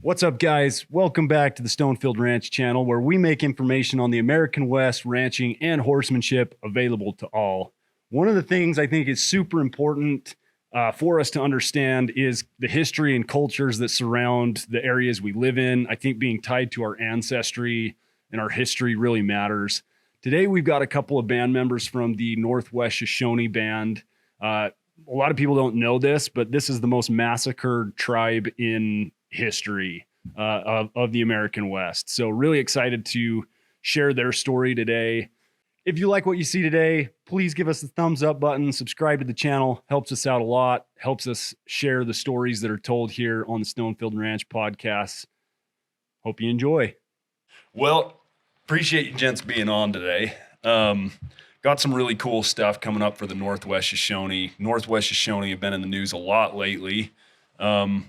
What's up, guys? Welcome back to the Stonefield Ranch channel, where we make information on the American West ranching and horsemanship available to all. One of the things I think is super important for us to understand is the history and cultures that surround the areas we live in. I think being tied to our ancestry and our history really matters. Today, we've got a couple of band members from the Northwest Shoshone band. A lot of people don't know this, but this is the most massacred tribe in history of the American West. So really excited to share their story today. If you like what you see today, please give us the thumbs up button, subscribe to the channel, helps us out a lot, helps us share the stories that are told here on the Stonefield Ranch podcast. Hope you enjoy. Well, appreciate you gents being on today. Got some really cool stuff coming up for the Northwest Shoshone. Northwest Shoshone have been in the news a lot lately. Really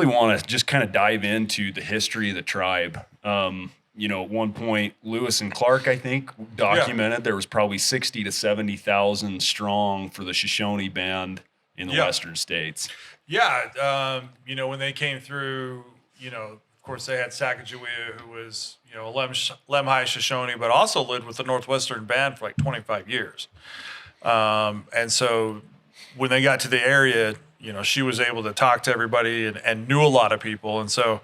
want to just kind of dive into the history of the tribe. At one point, Lewis and Clark, I think, documented there was probably 60 to 70,000 strong for the Shoshone band in the Western states. Yeah. When they came through, of course they had Sacagawea, who was, a Lemhi Shoshone, but also lived with the Northwestern band for like 25 years. And so when they got to the area, she was able to talk to everybody and knew a lot of people. And so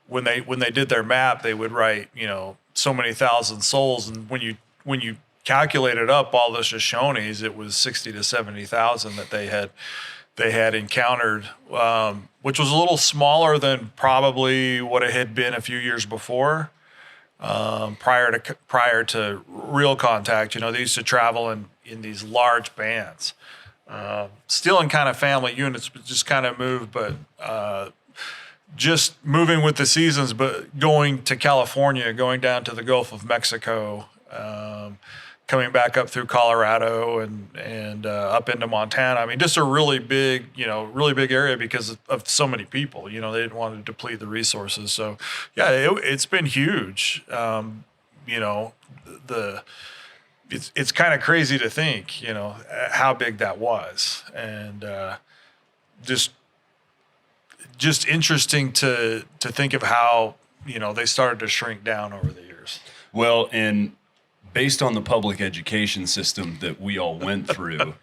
when they did their map, they would write, so many thousand souls. And when you calculated up all the Shoshones, it was 60 to 70,000 that they had encountered, which was a little smaller than probably what it had been a few years before, prior to real contact. They used to travel in these large bands. Still in kind of family units, but just kind of moved, but just moving with the seasons, but going to California, going down to the Gulf of Mexico, coming back up through Colorado and up into Montana. I mean, just a really big area because of so many people. They didn't want to deplete the resources. So, yeah, it's been huge. It's kind of crazy to think, how big that was, and just interesting to think of how they started to shrink down over the years. Well, and based on the public education system that we all went through,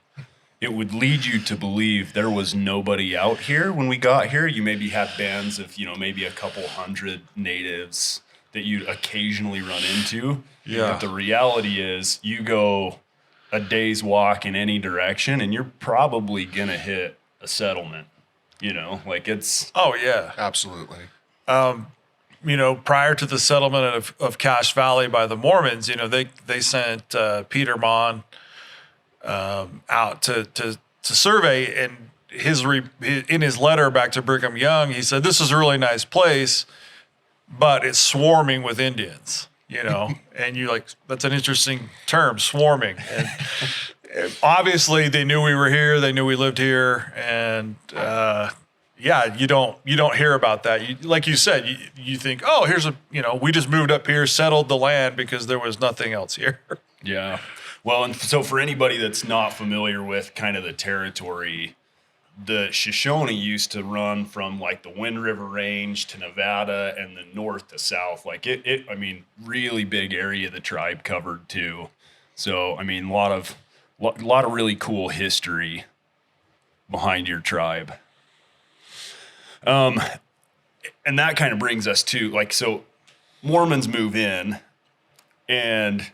it would lead you to believe there was nobody out here when we got here. You maybe had bands of maybe a couple hundred natives that you'd occasionally run into. Yeah. But the reality is you go a day's walk in any direction and you're probably going to hit a settlement, it's... Oh, yeah. Absolutely. Prior to the settlement of Cache Valley by the Mormons, they sent Peter Mon out to survey, and in his letter back to Brigham Young, he said, "This is a really nice place, but it's swarming with Indians." And you're like, that's an interesting term, swarming. And obviously they knew we were here. They knew we lived here. And, you don't hear about that. Like you said, you think, oh, we just moved up here, settled the land because there was nothing else here. Yeah. Well, and so for anybody that's not familiar with kind of the territory, the Shoshone used to run from like the Wind River Range to Nevada and then north to south. Like really big area the tribe covered too. So, a lot of really cool history behind your tribe. And that kind of brings us to so Mormons move in and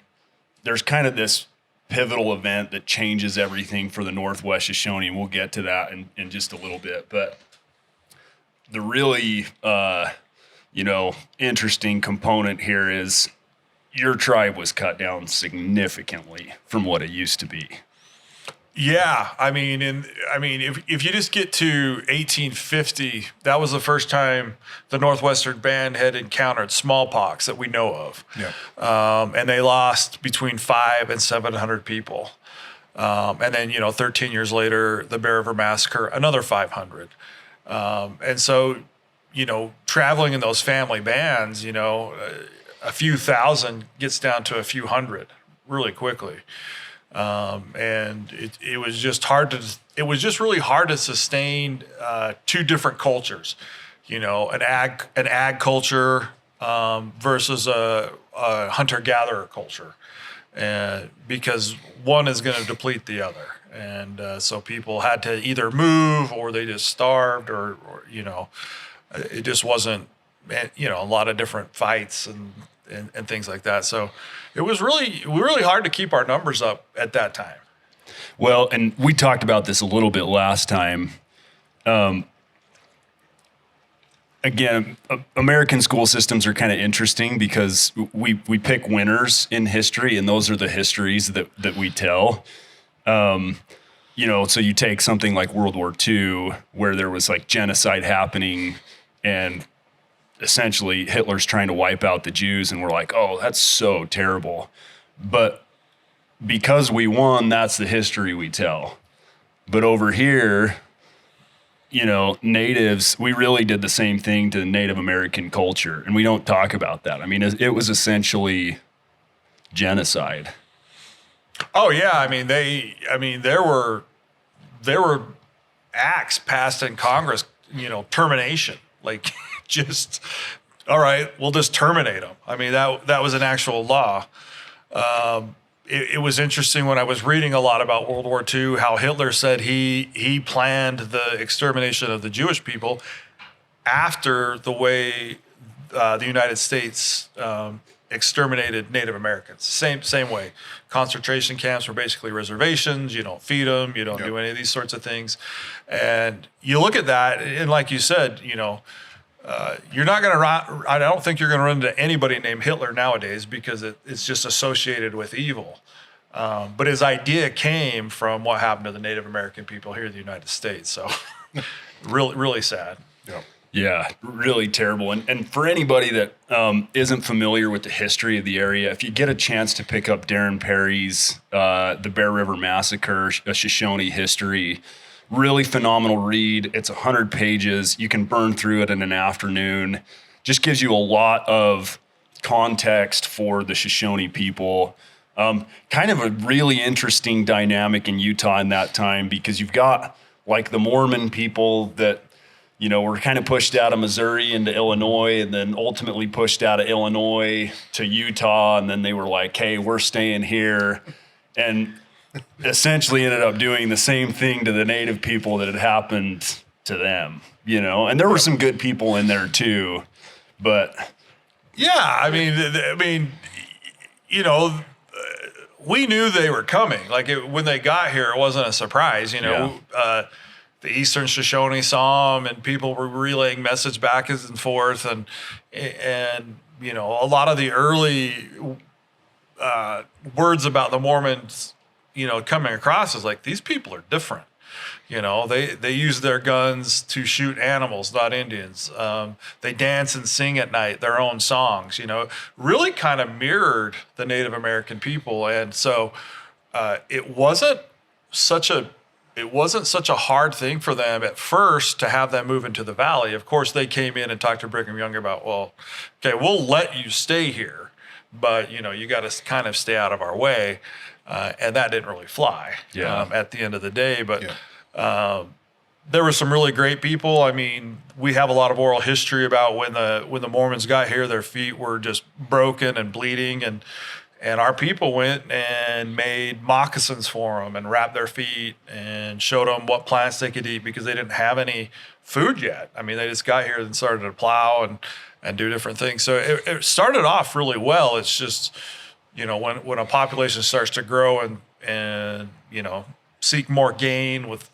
there's kind of this pivotal event that changes everything for the Northwest Shoshone. We'll get to that in just a little bit. But the really, interesting component here is your tribe was cut down significantly from what it used to be. Yeah, if you just get to 1850, that was the first time the Northwestern band had encountered smallpox that we know of. Yeah. And they lost between 500 and 700 people. And then 13 years later, the Bear River Massacre, another 500. And so, traveling in those family bands, a few thousand gets down to a few hundred really quickly. And it was just really hard to sustain two different cultures. an ag culture versus a hunter-gatherer culture, and because one is going to deplete the other, and so people had to either move or they just starved, or it just wasn't, a lot of different fights and things like that. So it was really hard to keep our numbers up at that time. Well, and we talked about this a little bit last time. Again, American school systems are kind of interesting because we pick winners in history, and those are the histories that we tell. So you take something like World War II, where there was like genocide happening, and essentially Hitler's trying to wipe out the Jews, and we're like, oh, that's so terrible. But because we won, that's the history we tell. But over here, natives, we really did the same thing to the Native American culture, and we don't talk about that. I mean, it was essentially genocide. Oh yeah, there were acts passed in Congress, termination, like just, all right, we'll just terminate them. I mean, that was an actual law. It was interesting when I was reading a lot about World War II, how Hitler said he planned the extermination of the Jewish people after the way the United States exterminated Native Americans. Same way. Concentration camps were basically reservations. You don't feed them. You don't do any of these sorts of things. And you look at that, and like you said, you're not going to I don't think you're going to run into anybody named Hitler nowadays because it's just associated with evil. But his idea came from what happened to the Native American people here in the United States. So really, really sad. Yeah, really terrible. And for anybody that isn't familiar with the history of the area, if you get a chance to pick up Darren Perry's The Bear River Massacre, a Shoshone history, really phenomenal read. It's 100 pages. You can burn through it in an afternoon. Just gives you a lot of context for the Shoshone people. Kind of a really interesting dynamic in Utah in that time, because you've got like the Mormon people that, were kind of pushed out of Missouri into Illinois, and then ultimately pushed out of Illinois to Utah. And then they were like, hey, we're staying here. And essentially ended up doing the same thing to the native people that had happened to them, and there were some good people in there too, but yeah, we knew they were coming. Like when they got here, it wasn't a surprise, the Eastern Shoshone saw them, and people were relaying message back and forth. And a lot of the early words about the Mormons, coming across is like, these people are different. They use their guns to shoot animals, not Indians. They dance and sing at night their own songs, really kind of mirrored the Native American people. And so it wasn't such a hard thing for them at first to have them move into the valley. Of course, they came in and talked to Brigham Young about, well, okay, we'll let you stay here, but you got to kind of stay out of our way. And that didn't really fly at the end of the day. But there were some really great people. I mean, we have a lot of oral history about when the Mormons got here, their feet were just broken and bleeding, and our people went and made moccasins for them and wrapped their feet and showed them what plants they could eat, because they didn't have any food yet. I mean, they just got here and started to plow and do different things. So it started off really well. It's just, when a population starts to grow and seek more gain with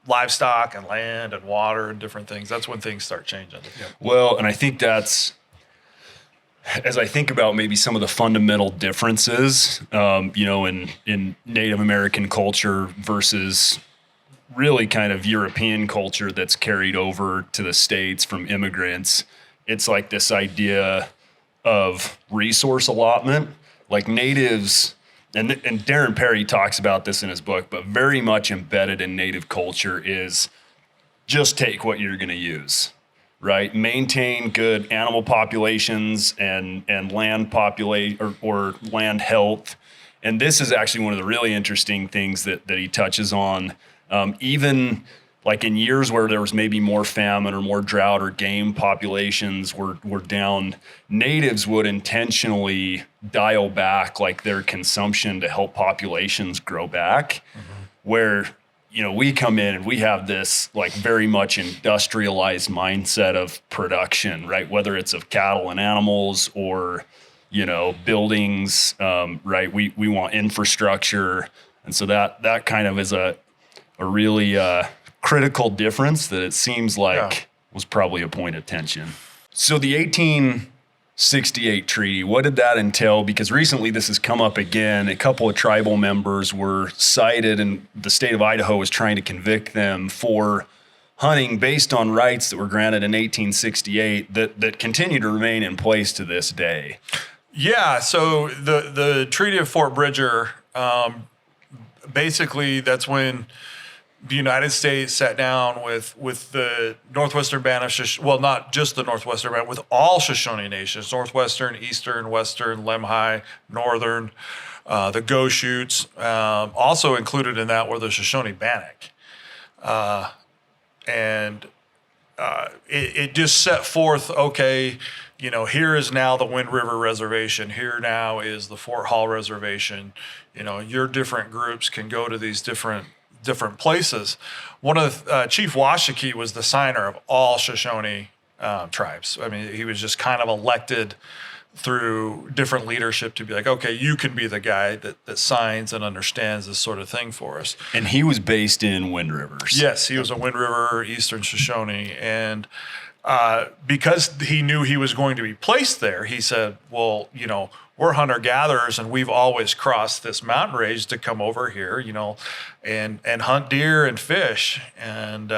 livestock and land and water and different things, that's when things start changing. Yeah. Well, and I think that's, as I think about maybe some of the fundamental differences, in Native American culture versus really kind of European culture that's carried over to the States from immigrants, it's like this idea of resource allotment. Like natives, and Darren Perry talks about this in his book, but very much embedded in native culture is just take what you're going to use, right? Maintain good animal populations and land or land health. And this is actually one of the really interesting things that he touches on. Even like in years where there was maybe more famine or more drought or game populations were down, natives would intentionally dial back like their consumption to help populations grow back. Where, we come in and we have this like very much industrialized mindset of production, right? Whether it's of cattle and animals or, buildings, right? We want infrastructure. And so that kind of is a really critical difference that it seems like was probably a point of tension. So the 1868 treaty, what did that entail? Because recently this has come up again. A couple of tribal members were cited, and the state of Idaho was trying to convict them for hunting based on rights that were granted in 1868 that continue to remain in place to this day. Yeah, so the Treaty of Fort Bridger, basically that's when the United States sat down with the Northwestern Band of Shoshone, well, not just the Northwestern Band, with all Shoshone nations, Northwestern, Eastern, Western, Lemhi, Northern, the Goshutes. Also included in that were the Shoshone Bannock. It just set forth, okay, here is now the Wind River Reservation. Here now is the Fort Hall Reservation. Your different groups can go to these different places. One of the, Chief Washakie was the signer of all Shoshone tribes. I mean, he was just kind of elected through different leadership to be like, okay, you can be the guy that signs and understands this sort of thing for us. And he was based in Wind Rivers. Yes, he was a Wind River, Eastern Shoshone. And because he knew he was going to be placed there, he said, well, we're hunter-gatherers, and we've always crossed this mountain range to come over here, and hunt deer and fish. And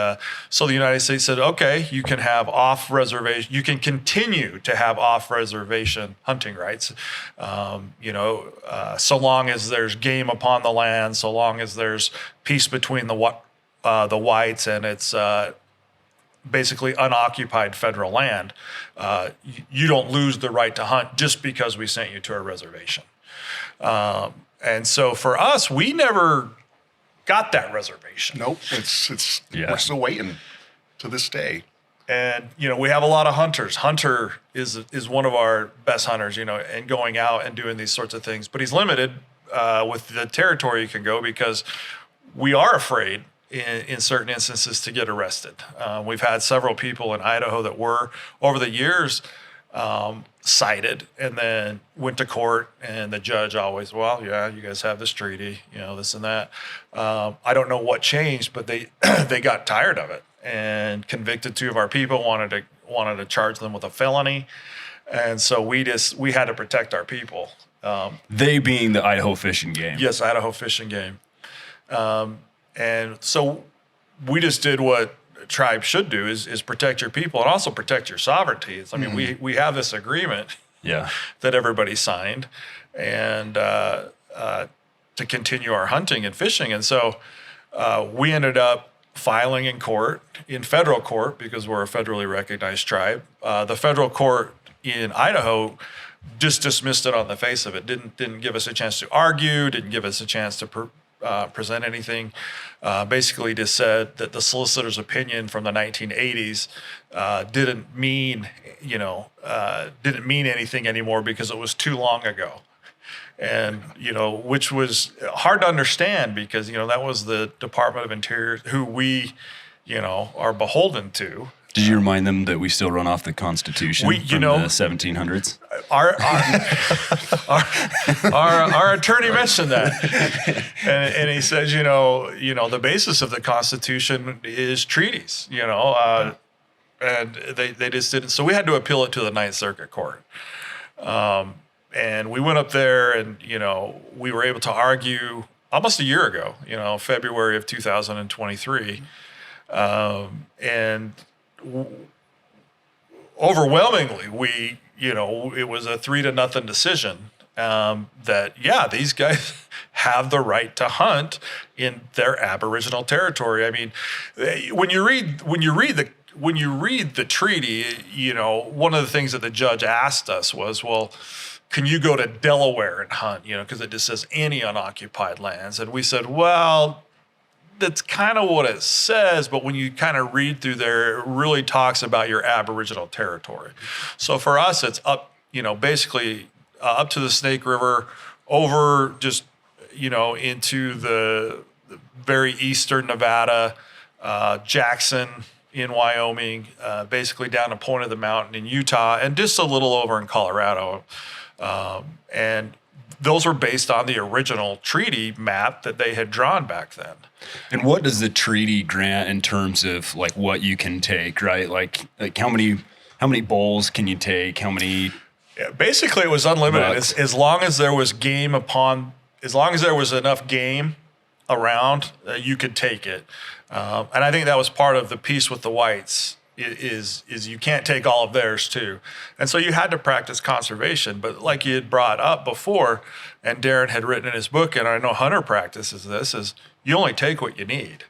so the United States said, okay, you can have off-reservation, you can continue to have off-reservation hunting rights, so long as there's game upon the land, so long as there's peace between the whites and it's basically unoccupied federal land. You don't lose the right to hunt just because we sent you to a reservation. And so for us, we never got that reservation. Nope, we're still waiting to this day. And we have a lot of hunters. Hunter is one of our best hunters, and going out and doing these sorts of things. But he's limited with the territory you can go because we are afraid in certain instances to get arrested. We've had several people in Idaho that were, over the years, cited and then went to court, and the judge always, well, yeah, you guys have this treaty, this and that. I don't know what changed, but they they got tired of it and convicted 2 of our people, wanted to charge them with a felony. And so we had to protect our people. They being the Idaho Fish and Game. Yes, Idaho Fish and Game. And so we just did what tribes should do is protect your people and also protect your sovereignty. I mean, we have this agreement that everybody signed and to continue our hunting and fishing. And so we ended up filing in federal court, because we're a federally recognized tribe. The federal court in Idaho just dismissed it on the face of it. Didn't give us a chance to argue, didn't give us a chance to present anything. Basically just said that the solicitor's opinion from the 1980s didn't mean anything anymore because it was too long ago. And, which was hard to understand because, that was the Department of Interior who we, are beholden to. Did you remind them that we still run off the Constitution from the 1700s? Our attorney mentioned that, and he says, the basis of the Constitution is treaties, and they just didn't. So we had to appeal it to the Ninth Circuit Court, and we went up there, and we were able to argue almost a year ago, February of 2023, and overwhelmingly, it was a 3-0 decision that, these guys have the right to hunt in their Aboriginal territory. I mean, when you read the treaty, one of the things that the judge asked us was, well, can you go to Delaware and hunt? Because it just says any unoccupied lands. And we said, well, that's kind of what it says, but when you kind of read through there, it really talks about your Aboriginal territory. So for us, it's up, basically up to the Snake River, over just, into the very eastern Nevada, Jackson in Wyoming, basically down to Point of the Mountain in Utah, and just a little over in Colorado. And those were based on the original treaty map that they had drawn back then. And what does the treaty grant in terms of like what you can take, right? Like how many bulls can you take? How many? Yeah, basically, it was unlimited. As long as there was as long as there was enough game around, you could take it. And I think that was part of the peace with the whites. Is you can't take all of theirs too. And so you had to practice conservation. But like you had brought up before, and Darren had written in his book, and I know Hunter practices this, is you only take what you need.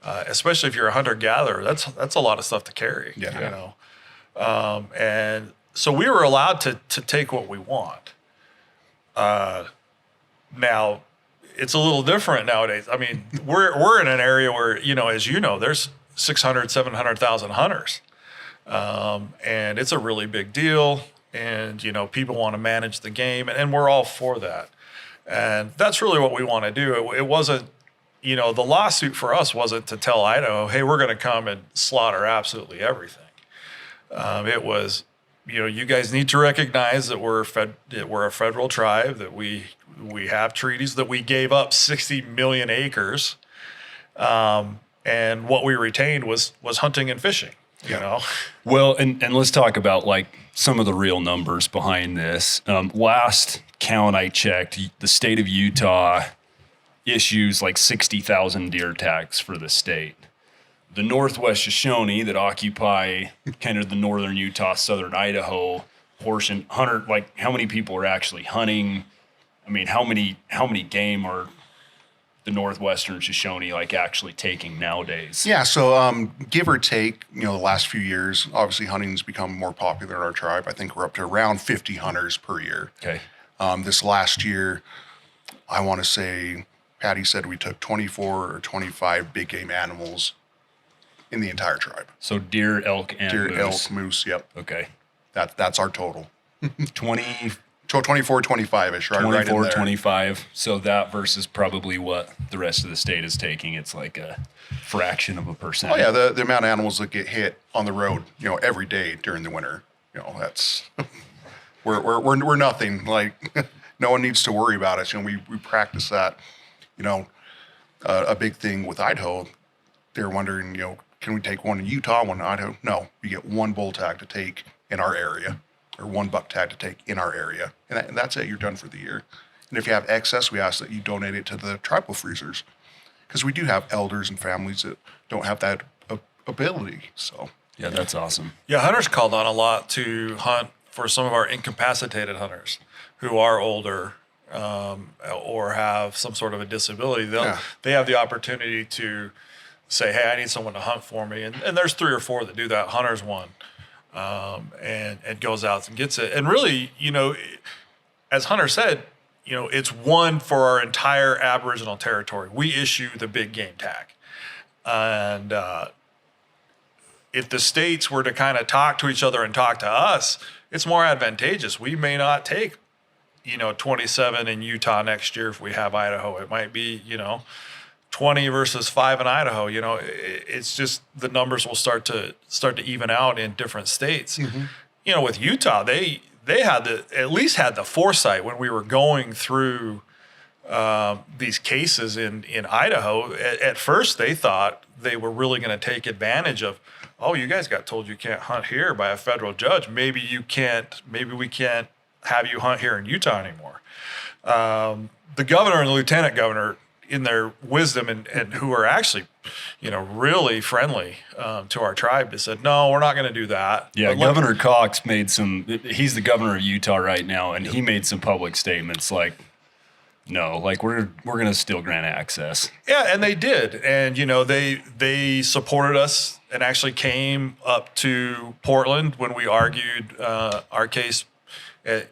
Especially if you're a hunter-gatherer, that's a lot of stuff to carry. Yeah. And so we were allowed to take what we want. Now, it's a little different nowadays. I mean, we're in an area where, as you know, there's 600, 700,000 hunters. And it's a really big deal. And, people want to manage the game, and we're all for that. And that's really what we want to do. It wasn't, the lawsuit for us wasn't to tell Idaho, hey, we're going to come and slaughter absolutely everything. It was, you guys need to recognize that we're a federal tribe, that we have treaties, that we gave up 60 million acres. And what we retained was hunting and fishing, Well, and let's talk about like some of the real numbers behind this. Last count I checked, the state of Utah issues like 60,000 deer tags for the state. The Northwest Shoshone that occupy kind of the northern Utah, southern Idaho portion, like how many people are actually hunting? I mean, how many game are the Northwestern Shoshone like actually taking nowadays? Yeah, so give or take, the last few years, obviously hunting's become more popular in our tribe. I think we're up to around 50 hunters per year. Okay. This last year, I want to say, Patty said we took 24 or 25 big game animals in the entire tribe. So deer, elk, and deer, moose. elk, moose, yep. Okay. That's our total. 24, 25-ish, right? 24, right in there. 25. So that versus probably what the rest of the state is taking. It's like a fraction of a percent. Oh yeah, the amount of animals that get hit on the road, every day during the winter, that's we're nothing. Like no one needs to worry about us. We practice that. A big thing with Idaho, they're wondering, can we take one in Utah, one in Idaho? No, you get one bull tag to take in our area, or one buck tag to take in our area, and that's it. You're done for the year. And if you have excess, we ask that you donate it to the tribal freezers, because we do have elders and families that don't have that ability. So yeah, that's awesome. Yeah, hunters called on a lot to hunt for some of our incapacitated hunters who are older or have some sort of a disability. They have the opportunity to say, hey, I need someone to hunt for me. And there's 3 or 4 that do that. Hunter's one. And goes out and gets it. And really, as Hunter said, it's one for our entire Aboriginal territory. We issue the big game tag. And if the states were to kind of talk to each other and talk to us, it's more advantageous. We may not take, 27 in Utah next year if we have Idaho. It might be, 20 versus 5 in Idaho. It's just the numbers will start to even out in different states. Mm-hmm. With Utah, they at least had the foresight when we were going through these cases in Idaho. At first, they thought they were really going to take advantage of, oh, you guys got told you can't hunt here by a federal judge. Maybe we can't have you hunt here in Utah anymore. The governor and the lieutenant governor, in their wisdom and who are actually, really friendly to our tribe, they said, no, we're not going to do that. Yeah, Governor Cox he's the governor of Utah right now, and he made some public statements like, no, like we're going to still grant access. Yeah, and they did. And, they supported us and actually came up to Portland when we argued our case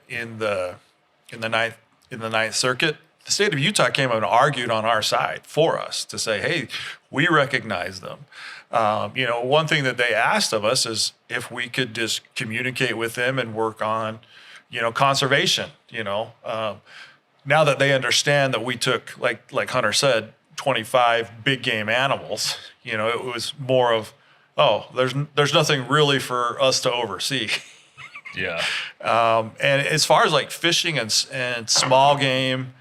in the Ninth Circuit. the state of Utah came and argued on our side for us to say, hey, we recognize them. One thing that they asked of us is if we could just communicate with them and work on, conservation, now that they understand that we took, like Hunter said, 25 big game animals, it was more of, there's nothing really for us to oversee. Yeah. And as far as like fishing and small game,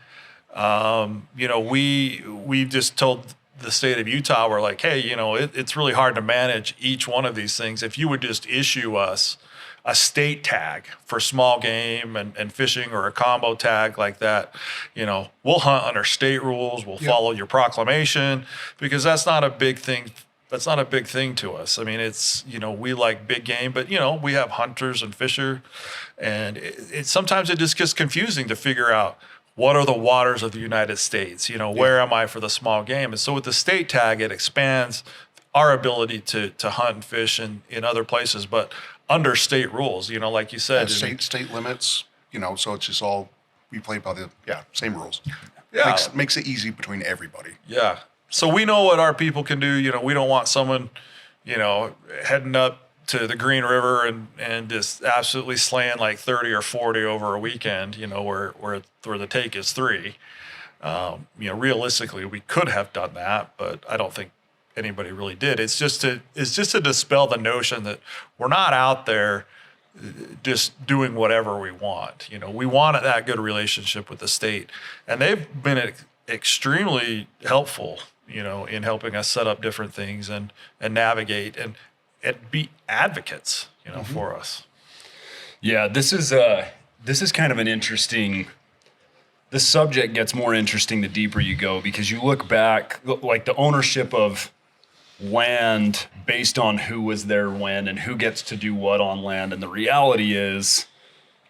we just told the state of Utah, we're like, hey, it's really hard to manage each one of these things. If you would just issue us a state tag for small game and fishing, or a combo tag like that, we'll hunt under state rules. We'll follow your proclamation, because that's not a big thing. That's not a big thing to us. I mean, it's, we like big game, but, we have hunters and fisher, and sometimes it just gets confusing to figure out what are the waters of the United States, where am I for the small game? And so with the state tag, it expands our ability to hunt and fish in other places, but under state rules, like you said. State limits, so it's just all, we play by the same rules. Yeah. Makes it easy between everybody. Yeah. So we know what our people can do. We don't want someone, heading up to the Green River and just absolutely slaying like 30 or 40 over a weekend, where the take is 3. Realistically, we could have done that, but I don't think anybody really did. It's just to dispel the notion that we're not out there just doing whatever we want. We want that good relationship with the state, and they've been extremely helpful, in helping us set up different things and navigate and be advocates, for us. Yeah, this is kind of an interesting. The subject gets more interesting the deeper you go, because you look back, like the ownership of land based on who was there when and who gets to do what on land. And the reality is,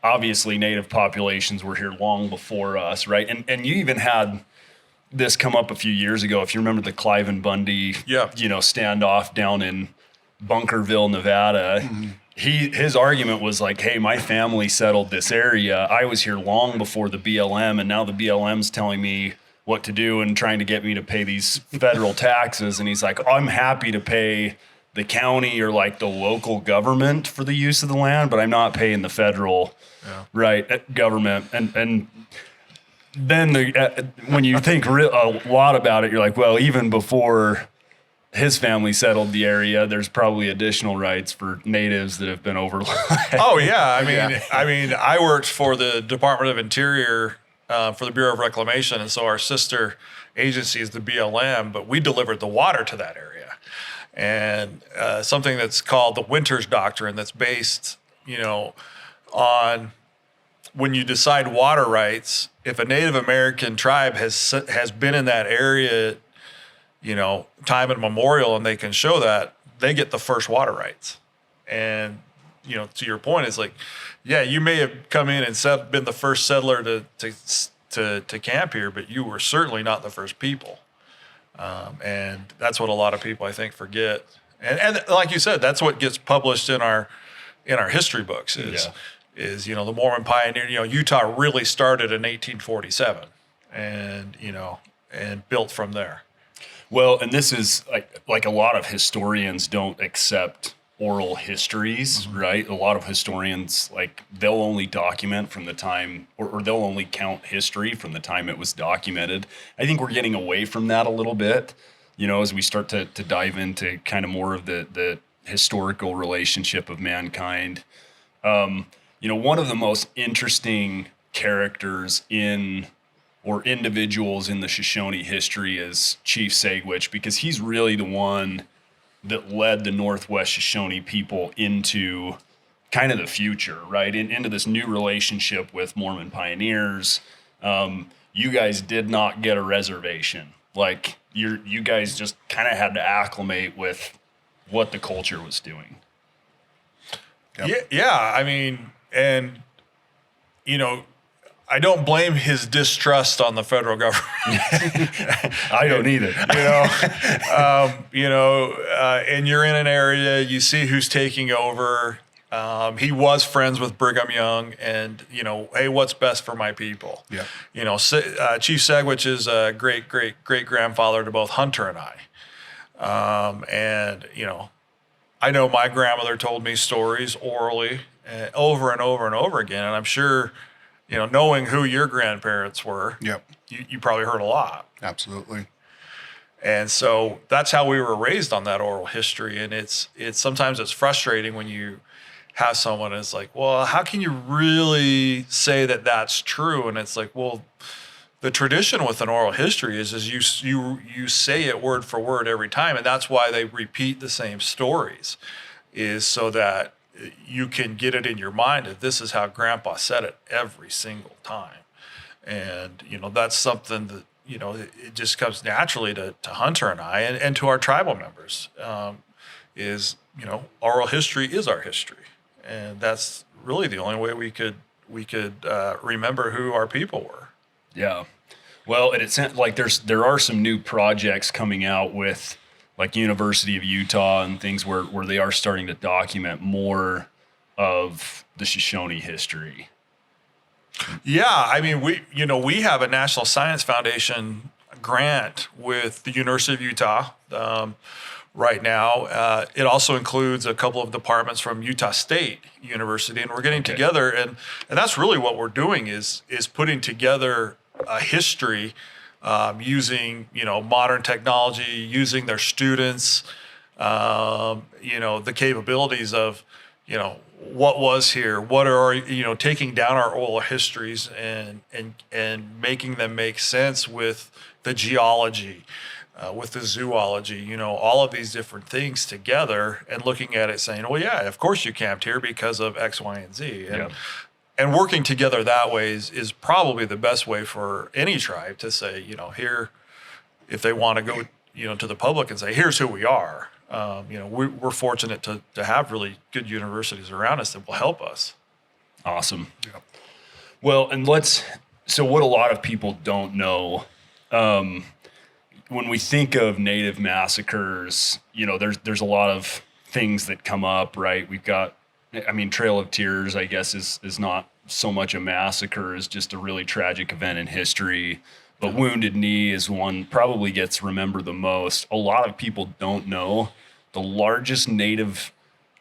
obviously, native populations were here long before us, right? And you even had this come up a few years ago. If you remember the Clive and Bundy, standoff down in Bunkerville, Nevada. Mm-hmm. His argument was like, hey, my family settled this area. I was here long before the BLM, and now the BLM's telling me what to do and trying to get me to pay these federal taxes. And he's like, I'm happy to pay the county or like the local government for the use of the land, but I'm not paying the federal government. And then when you think a lot about it, you're like, well, even before his family settled the area, there's probably additional rights for natives that have been overlooked. Oh yeah. I mean, I worked for the Department of Interior, for the Bureau of Reclamation. And so our sister agency is the BLM, but we delivered the water to that area. And something that's called the Winters Doctrine, that's based, on when you decide water rights, if a Native American tribe has been in that area, time immemorial, and they can show that, they get the first water rights. And, to your point, it's like, yeah, you may have come in and been the first settler to camp here, but you were certainly not the first people. And that's what a lot of people, I think, forget. And like you said, that's what gets published in our history books is the Mormon pioneer. Utah really started in 1847, and and built from there. Well, and this is like a lot of historians don't accept oral histories, mm-hmm. right? A lot of historians, they'll only document from the time, or they'll only count history from the time it was documented. I think we're getting away from that a little bit, as we start to dive into kind of more of the historical relationship of mankind. One of the most interesting characters or individuals in the Shoshone history is Chief Sagwitch, because he's really the one that led the Northwest Shoshone people into kind of the future, right? Into this new relationship with Mormon pioneers. You guys did not get a reservation. You guys just kind of had to acclimate with what the culture was doing. Yep. Yeah. I mean, and, I don't blame his distrust on the federal government. I don't either. And you're in an area, you see who's taking over. He was friends with Brigham Young, and hey, what's best for my people? Yeah. Chief Segwich is a great grandfather to both Hunter and I, and I know my grandmother told me stories orally over and over and over again, and I'm sure, knowing who your grandparents were, Yep. you probably heard a lot. Absolutely. And so that's how we were raised on that oral history, and it's sometimes it's frustrating when you have someone that's like, well, how can you really say that that's true? And it's like, well, the tradition with an oral history is you say it word for word every time, and that's why they repeat the same stories, is so that you can get it in your mind that this is how Grandpa said it every single time. And that's something that it just comes naturally to Hunter and I, and to our tribal members, is oral history is our history. And that's really the only way we could remember who our people were. Yeah. Well, and it sounds like there are some new projects coming out with like University of Utah and things where they are starting to document more of the Shoshone history. Yeah, I mean, we have a National Science Foundation grant with the University of Utah. Right now, it also includes a couple of departments from Utah State University, and we're getting together, and that's really what we're doing is putting together a history using modern technology, using their students, the capabilities of what was here, what are taking down our oral histories and making them make sense with the geology. With the zoology, all of these different things together, and looking at it saying, well, yeah, of course you camped here because of X, Y, and Z. And working together that way is probably the best way for any tribe to say, here, if they want to go, to the public and say, here's who we are. We're fortunate to have really good universities around us that will help us. Awesome. Yeah. Well, and so what a lot of people don't know, when we think of Native massacres, there's a lot of things that come up, right? We've got, Trail of Tears, I guess, is not so much a massacre as just a really tragic event in history. But Wounded Knee is one probably gets remembered the most. A lot of people don't know the largest Native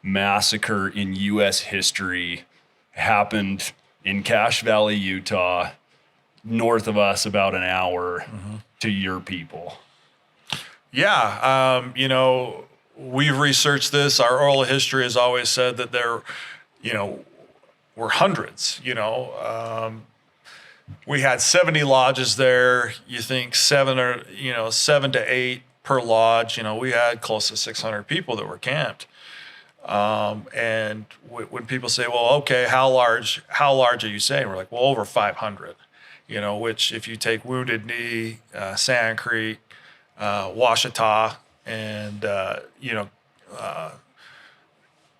massacre in U.S. history happened in Cache Valley, Utah, north of us about an hour to your people. Yeah, we've researched this. Our oral history has always said that there, were hundreds. We had 70 lodges there. You think 7 to 8 per lodge. We had close to 600 people that were camped. And when people say, well, okay, how large are you saying? We're like, well, over 500, which if you take Wounded Knee, Sand Creek, Washita, and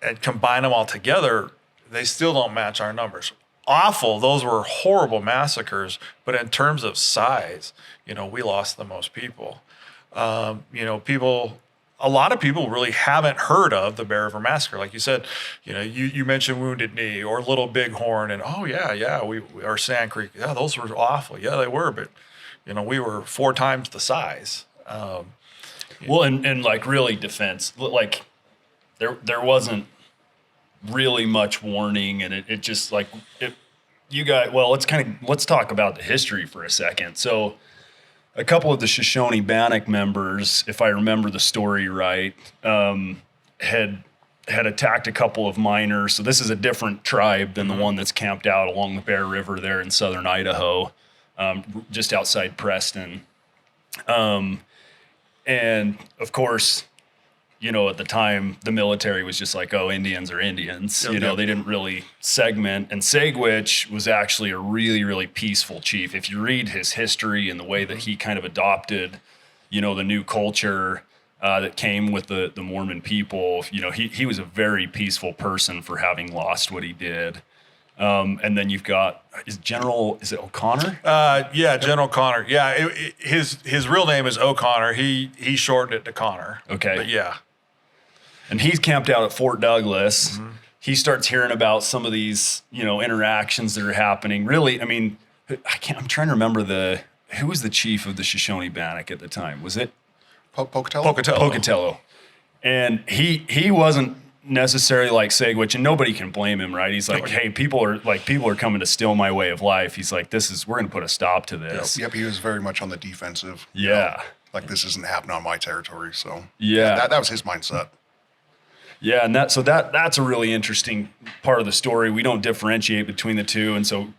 and combine them all together, they still don't match our numbers. Awful. Those were horrible massacres, but in terms of size, we lost the most people. A lot of people really haven't heard of the Bear River Massacre. Like you said, you mentioned Wounded Knee or Little Bighorn, and or Sand Creek. Yeah, those were awful. Yeah, they were, but we were 4 times the size. Well, and like really defense, like there wasn't really much warning, and it just like you guys. Well, let's talk about the history for a second. So, a couple of the Shoshone Bannock members, if I remember the story right, had attacked a couple of miners. So this is a different tribe than the one that's camped out along the Bear River there in southern Idaho, just outside Preston. And of course, at the time, the military was just like, oh, Indians are Indians. They didn't really segment. And Segwich was actually a really, really peaceful chief. If you read his history and the way that he kind of adopted, the new culture that came with the Mormon people, he was a very peaceful person for having lost what he did. And then you've got is it O'Connor? Yeah, General Connor. Yeah, his real name is O'Connor. He shortened it to Connor. Okay. But yeah. And he's camped out at Fort Douglas. he starts hearing about some of these, interactions that are happening. Really, I mean, I'm trying to remember who was the chief of the Shoshone Bannock at the time? Was it Pocatello? Pocatello? And he wasn't necessarily like Segwich, and nobody can blame him, right? He's like, hey, people are coming to steal my way of life. He's like, we're going to put a stop to this. Yep, he was very much on the defensive. Yeah. Like, this isn't happening on my territory. So yeah, that was his mindset. Yeah, and that's a really interesting part of the story. We don't differentiate between the two, and so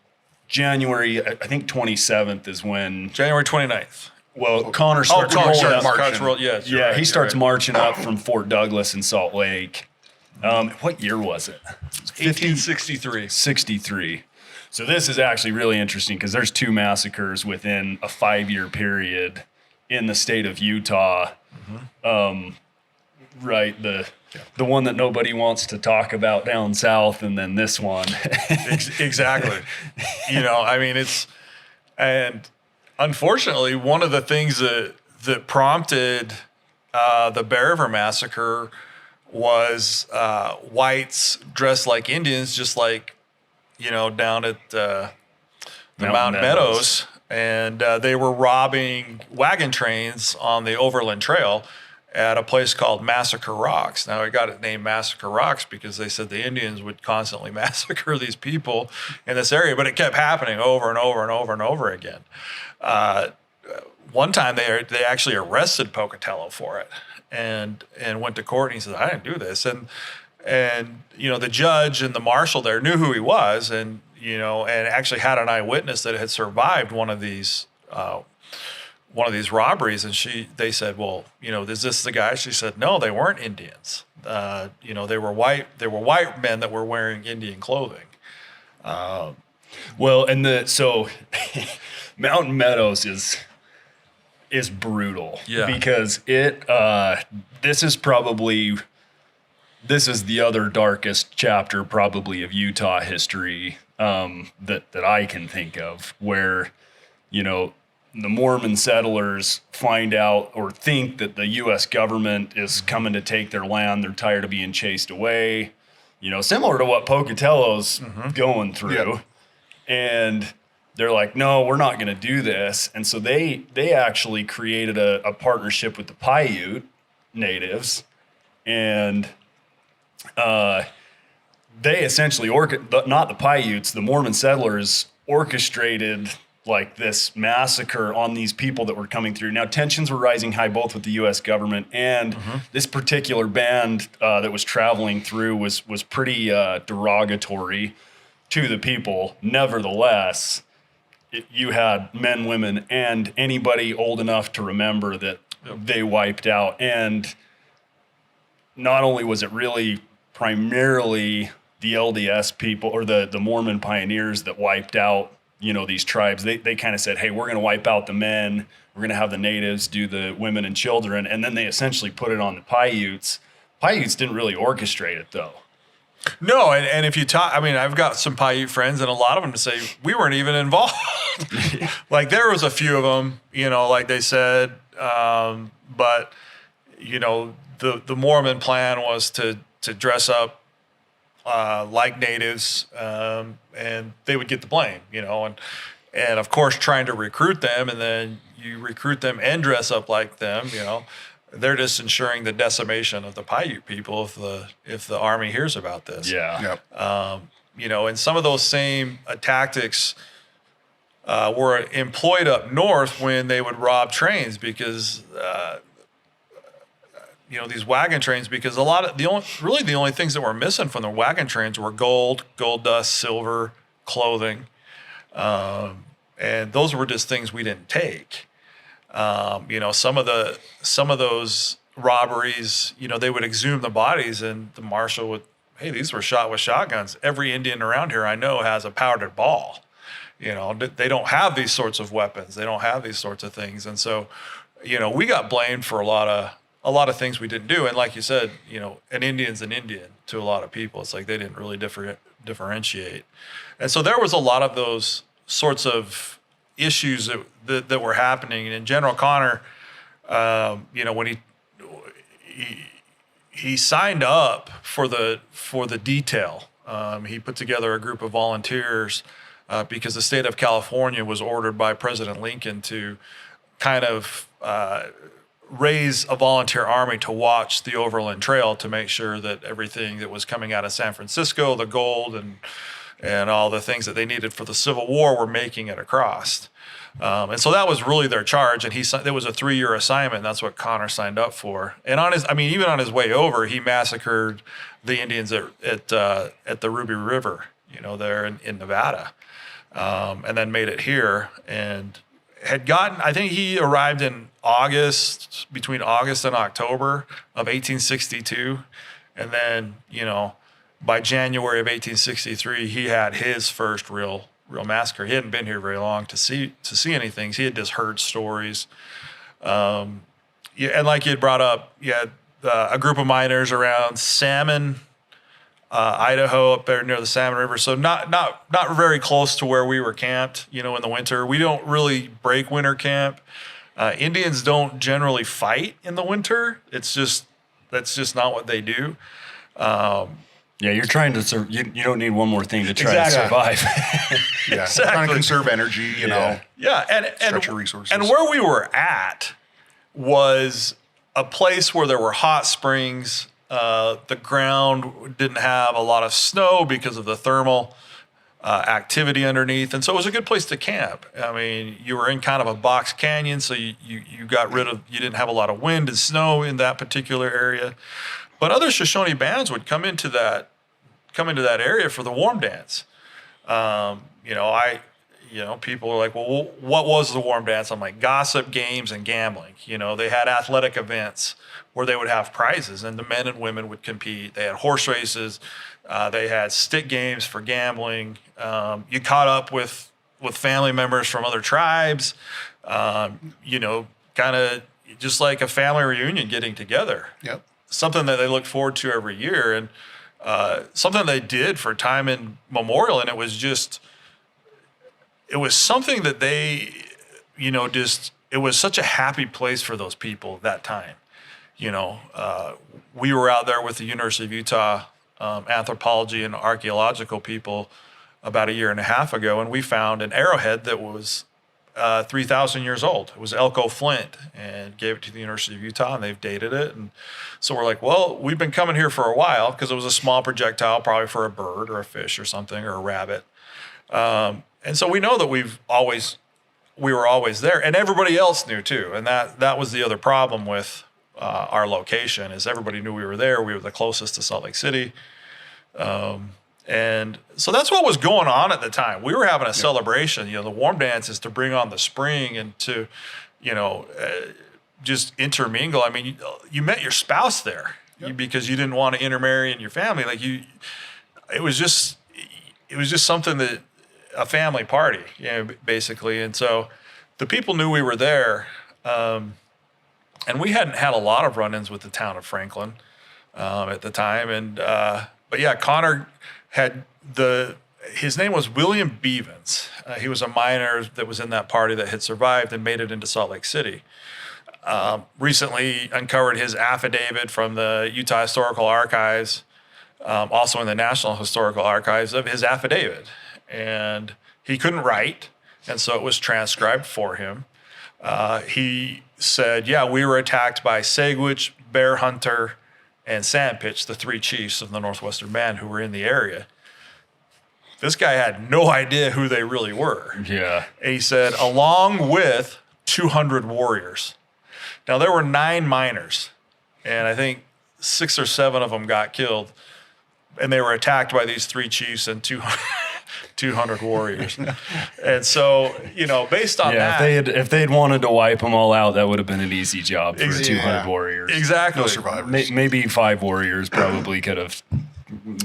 January, I think 27th is when January 29th. Well, Connor starts marching. He starts marching up from Fort Douglas in Salt Lake. What year was it? 1863. 63. So this is actually really interesting because there's 2 massacres within a 5-year period in the state of Utah. Right, the one that nobody wants to talk about down south, and then this one. Exactly. I mean, and unfortunately, one of the things that prompted the Bear River Massacre was whites dressed like Indians, just like, down at the Mountain Meadows. And they were robbing wagon trains on the Overland Trail at a place called Massacre Rocks. Now, I got it named Massacre Rocks because they said the Indians would constantly massacre these people in this area, but it kept happening over and over and over and over again. One time they actually arrested Pocatello for it and went to court, and he said, I didn't do this. And the judge and the marshal there knew who he was, and actually had an eyewitness that had survived one of these robberies. And they said, well, is this the guy? She said, no, they weren't Indians. They were white men that were wearing Indian clothing. So Mountain Meadows is brutal. Yeah. Because this is the other darkest chapter probably of Utah history that I can think of, where, the Mormon settlers find out or think that the U.S. government is coming to take their land. They're tired of being chased away, similar to what Pocatello's going through. Yep. And they're like, no, we're not going to do this. And so they actually created a partnership with the Paiute natives, and they essentially, not the Paiutes, the Mormon settlers orchestrated like this massacre on these people that were coming through. Now, tensions were rising high both with the U.S. government and this particular band that was traveling through was pretty derogatory to the people. Nevertheless, you had men, women, and anybody old enough to remember that they wiped out. And not only was it really primarily the LDS people or the Mormon pioneers that wiped out, these tribes. They kind of said, hey, we're going to wipe out the men. We're going to have the natives do the women and children. And then they essentially put it on the Paiutes. Paiutes didn't really orchestrate it, though. No, and if you talk, I've got some Paiute friends, and a lot of them say we weren't even involved. Like, there was a few of them, like they said, but the Mormon plan was to dress up like natives, and they would get the blame, and of course trying to recruit them, and then you recruit them and dress up like them, they're just ensuring the decimation of the Paiute people if the army hears about this. Yeah. Yep. And some of those same tactics were employed up north when they would rob trains, because these wagon trains, because the only things that were missing from the wagon trains were gold dust, silver, clothing, and those were just things we didn't take. Some of those robberies, they would exhume the bodies, and the marshal would, hey, these were shot with shotguns. Every Indian around here I know has a powdered ball. They don't have these sorts of weapons. They don't have these sorts of things. And so, we got blamed for a lot of things we didn't do. And like you said, an Indian's an Indian to a lot of people. It's like they didn't really differentiate. And so there was a lot of those sorts of issues that were happening. And General Connor, when he signed up for the detail. He put together a group of volunteers because the state of California was ordered by President Lincoln to kind of raise a volunteer army to watch the Overland Trail to make sure that everything that was coming out of San Francisco, the gold and all the things that they needed for the Civil War, were making it across. And so that was really their charge. And there was a 3-year assignment. And that's what Connor signed up for. And even on his way over, he massacred the Indians at the Ruby River, there in Nevada, and then made it here and I think he arrived in between August and October of 1862. And then, by January of 1863, he had his first real massacre. He hadn't been here very long to see anything. He had just heard stories. And like you had brought up, you had a group of miners around Salmon, Idaho, up there near the Salmon River. So not very close to where we were camped, in the winter. We don't really break winter camp. Indians don't generally fight in the winter. That's just not what they do. Yeah, you're trying to you don't need one more thing to try to survive. Yeah, exactly. Trying to conserve energy, Yeah, and stretch your resources. And where we were at was a place where there were hot springs. The ground didn't have a lot of snow because of the thermal activity underneath, and so it was a good place to camp. I mean, you were in kind of a box canyon, so you didn't have a lot of wind and snow in that particular area. But other Shoshone bands would come into that area for the warm dance. People are like, well, what was the warm dance? I'm like, gossip, games, and gambling. They had athletic events where they would have prizes, and the men and women would compete. They had horse races. They had stick games for gambling. You caught up with family members from other tribes. Kind of just like a family reunion getting together. Yep. Something that they looked forward to every year, and something they did for time immemorial. And it was something that they, it was such a happy place for those people at that time. We were out there with the University of Utah anthropology and archaeological people about 1.5 years ago, and we found an arrowhead that was 3,000 years old. It was Elko Flint, and gave it to the University of Utah, and they've dated it. And so we're like, well, we've been coming here for a while because it was a small projectile, probably for a bird or a fish or something, or a rabbit. And so we know that we were always there, and everybody else knew too. And that was the other problem with our location, is everybody knew we were there. We were the closest to Salt Lake City. And so that's what was going on at the time. We were having a celebration. The warm dance is to bring on the spring and to, just intermingle. I mean, you met your spouse there because you didn't want to intermarry in your family. It was just something that a family party, basically. And so the people knew we were there. And we hadn't had a lot of run-ins with the town of Franklin at the time. But yeah, Connor had his name was William Bevins. He was a miner that was in that party that had survived and made it into Salt Lake City. Recently uncovered his affidavit from the Utah Historical Archives, also in the National Historical Archives, of his affidavit. And he couldn't write, and so it was transcribed for him. He said, we were attacked by Sagwitch, Bear Hunter, and Sandpitch, the 3 chiefs of the Northwestern Band who were in the area. This guy had no idea who they really were. Yeah. And he said, along with 200 warriors. Now, there were 9 miners, and I think 6 or 7 of them got killed, and they were attacked by these 3 chiefs and 200 warriors. And so, based on that, if they'd wanted to wipe them all out, that would have been an easy job for 200 warriors. Exactly. No survivors. Maybe 5 warriors probably could have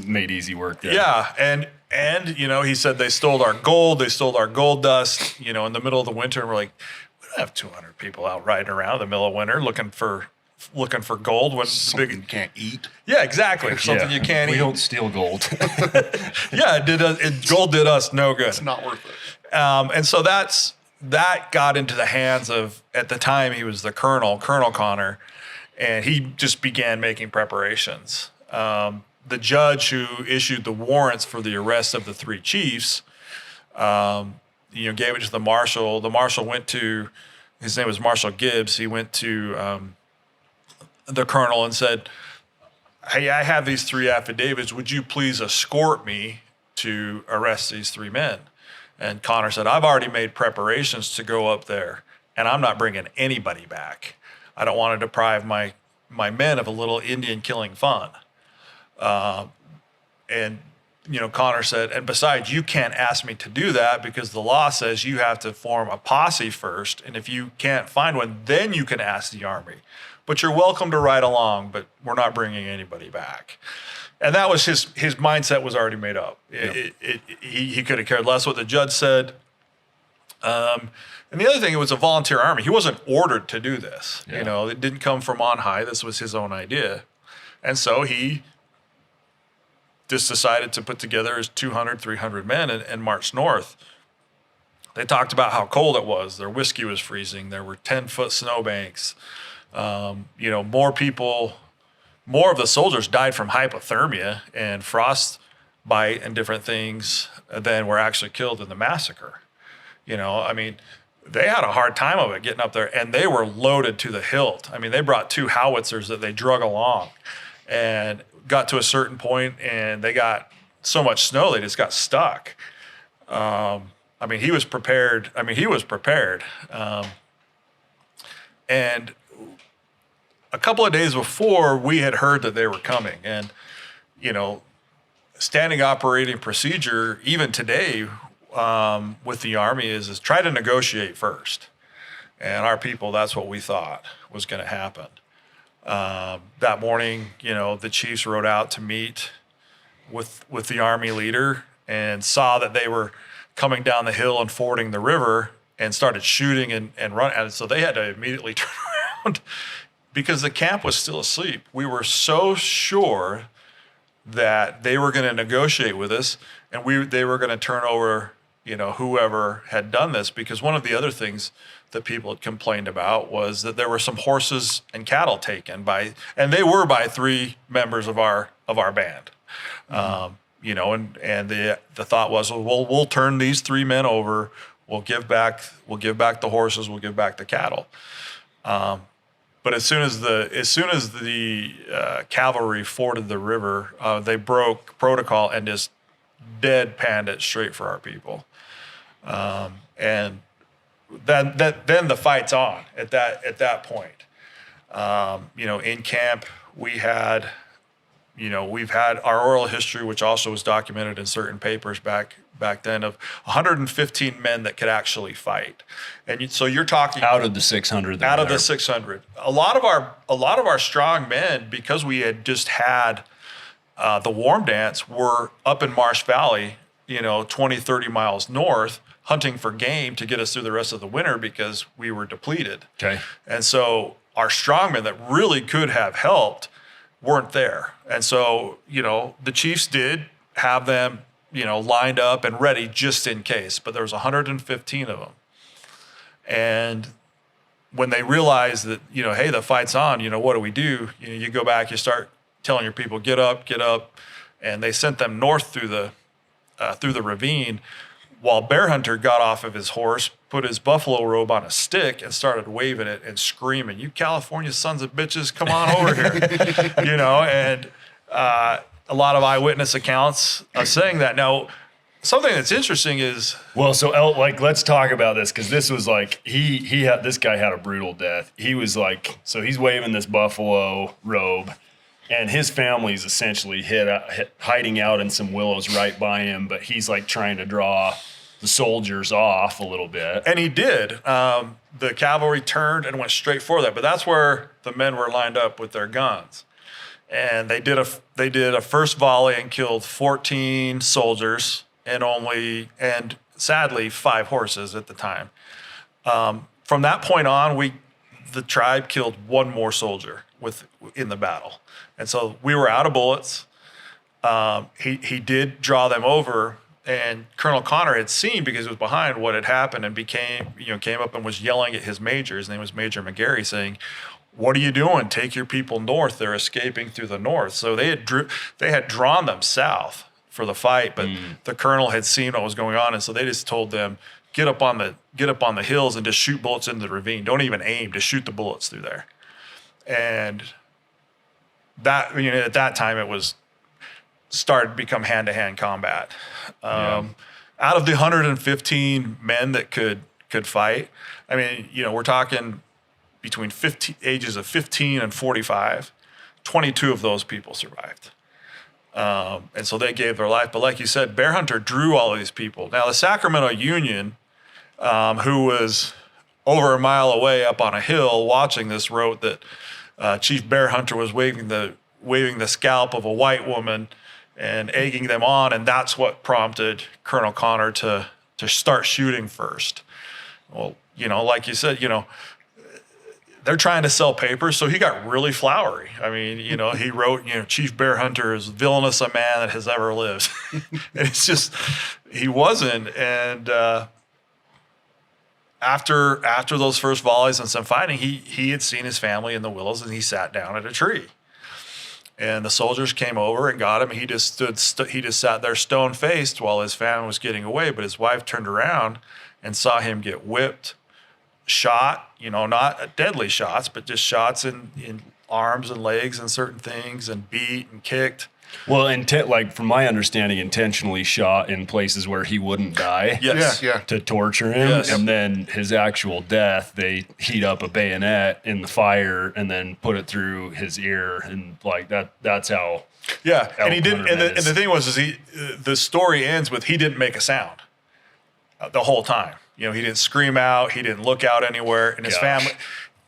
made easy work there. Yeah, and he said they stole our gold, they stole our gold dust, in the middle of the winter. And we're like, we don't have 200 people out riding around in the middle of winter looking for gold when Something you can't eat. Yeah, exactly. Something you can't eat. We don't steal gold. Yeah, gold did us no good. It's not worth it. And so that got into the hands of, at the time he was the Colonel Connor, and he just began making preparations. The judge who issued the warrants for the arrest of the 3 chiefs, gave it to the marshal. The marshal went to, his name was Marshal Gibbs. He went to the colonel and said, "Hey, I have these 3 affidavits. Would you please escort me to arrest these 3 men?" And Connor said, "I've already made preparations to go up there, and I'm not bringing anybody back. I don't want to deprive my men of a little Indian killing fun." And Connor said, "And besides, you can't ask me to do that because the law says you have to form a posse first. And if you can't find one, then you can ask the Army. But you're welcome to ride along, but we're not bringing anybody back." And that was his mindset was already made up. Yep. He could have cared less what the judge said. And the other thing, it was a volunteer army. He wasn't ordered to do this. Yeah. It didn't come from on high. This was his own idea. And so he just decided to put together his 200, 300 men and march north. They talked about how cold it was. Their whiskey was freezing. There were 10-foot snowbanks. More of the soldiers died from hypothermia and frostbite and different things than were actually killed in the massacre. They had a hard time of it getting up there, and they were loaded to the hilt. They brought 2 howitzers that they drug along and got to a certain point, and they got so much snow they just got stuck. He was prepared. And a couple of days before, we had heard that they were coming. And, standing operating procedure, even today, with the Army is try to negotiate first. And our people, that's what we thought was going to happen. That morning, the chiefs rode out to meet with the Army leader and saw that they were coming down the hill and fording the river and started shooting and running. And so they had to immediately turn around because the camp was still asleep. We were so sure that they were going to negotiate with us, and they were going to turn over, whoever had done this, because one of the other things that people had complained about was that there were some horses and cattle taken by 3 members of our band. Mm-hmm. And the thought was, well, we'll turn these 3 men over. We'll give back the horses. We'll give back the cattle. But as soon as the cavalry forded the river, they broke protocol and just deadpanned it straight for our people. And then the fight's on at that point. In camp we've had our oral history, which also was documented in certain papers back then, of 115 men that could actually fight. And so you're talking out of the 600. Out of the 600, a lot of our strong men, because we had just had the warm dance, were up in Marsh Valley, 20, 30 miles north, hunting for game to get us through the rest of the winter because we were depleted. Okay. And so our strongmen that really could have helped weren't there. And so, the chiefs did have them, lined up and ready just in case, but there was 115 of them. And when they realized that, hey, the fight's on, what do we do? You go back, you start telling your people, get up. And they sent them north through the ravine, while Bear Hunter got off of his horse, put his buffalo robe on a stick, and started waving it and screaming, "You California sons of bitches, come on over here." And a lot of eyewitness accounts of saying that. Now, something that's interesting is... Well, so let's talk about this, because this was this guy had a brutal death. He was so he's waving this buffalo robe, and his family's essentially hiding out in some willows right by him, but he's trying to draw the soldiers off a little bit. And he did. The cavalry turned and went straight for that, but that's where the men were lined up with their guns. And they did a first volley and killed 14 soldiers and sadly 5 horses at the time. From that point on, the tribe killed 1 more soldier in the battle. And so we were out of bullets. He did draw them over, and Colonel Connor had seen, because he was behind, what had happened, and came up and was yelling at his major. His name was Major McGarry, saying, what are you doing? Take your people north. They're escaping through the north. So they had drawn them south for the fight, but the colonel had seen what was going on, and so they just told them, get up on the hills and just shoot bullets into the ravine. Don't even aim. Just shoot the bullets through there. And that, at that time it was started to become hand-to-hand combat. Out of the 115 men that could fight, I mean, we're talking between ages of 15 and 45, 22 of those people survived. And so they gave their life. But like you said, Bear Hunter drew all of these people. Now, the Sacramento Union, who was over a mile away up on a hill watching this, wrote that Chief Bear Hunter was waving the scalp of a white woman and egging them on, and that's what prompted Colonel Connor to start shooting first. Well, like you said, they're trying to sell papers, so he got really flowery. I mean, he wrote, Chief Bear Hunter is villainous a man that has ever lived. And it's just, he wasn't. And after those first volleys and some fighting, he had seen his family in the willows, and he sat down at a tree. And the soldiers came over and got him. He just he just sat there stone-faced while his family was getting away. But his wife turned around and saw him get whipped, shot, not deadly shots, but just shots in arms and legs and certain things, and beat and kicked. Well, like from my understanding, intentionally shot in places where he wouldn't die. Yes. Yeah. To torture him. Yes. And then his actual death, they heat up a bayonet in the fire and then put it through his ear. And like that's how. Yeah. And he didn't. And is. the thing was, the story ends with he didn't make a sound the whole time. He didn't scream out. He didn't look out anywhere. And his family,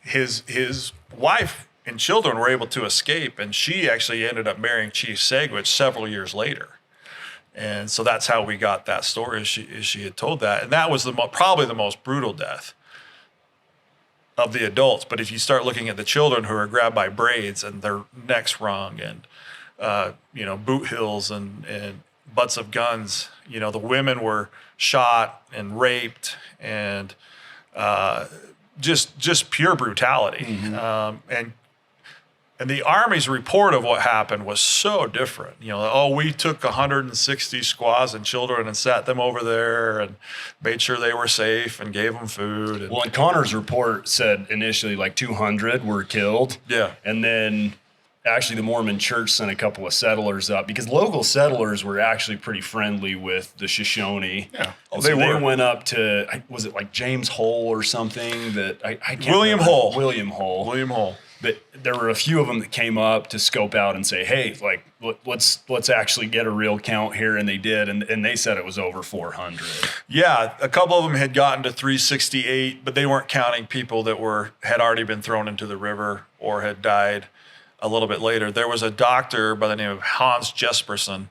his wife and children were able to escape, and she actually ended up marrying Chief Segwich several years later. And so that's how we got that story, as she had told that. And that was probably the most brutal death of the adults. But if you start looking at the children who are grabbed by braids and their necks wrung and, boot heels and butts of guns, the women were shot and raped and just pure brutality. Mm-hmm. And the Army's report of what happened was so different. We took 160 squaws and children and sat them over there and made sure they were safe and gave them food. Well, and Connor's report said initially like 200 were killed. Yeah. And then actually the Mormon Church sent a couple of settlers up because local settlers were actually pretty friendly with the Shoshone. Yeah. They went up to, was it like James Hole or something that I can't William remember. Hole. William Hole. But there were a few of them that came up to scope out and say, hey, like, let's actually get a real count here. And they did. And they said it was over 400. Yeah. A couple of them had gotten to 368, but they weren't counting people that had already been thrown into the river or had died a little bit later. There was a doctor by the name of Hans Jesperson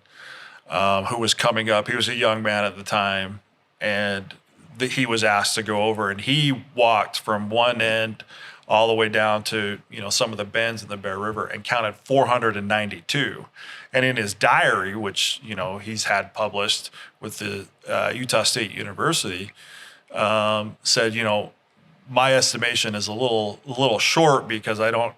who was coming up. He was a young man at the time. And he was asked to go over. And he walked from one end all the way down to, some of the bends in the Bear River and counted 492. And in his diary, which, he's had published with the Utah State University, said, my estimation is a little short because I don't,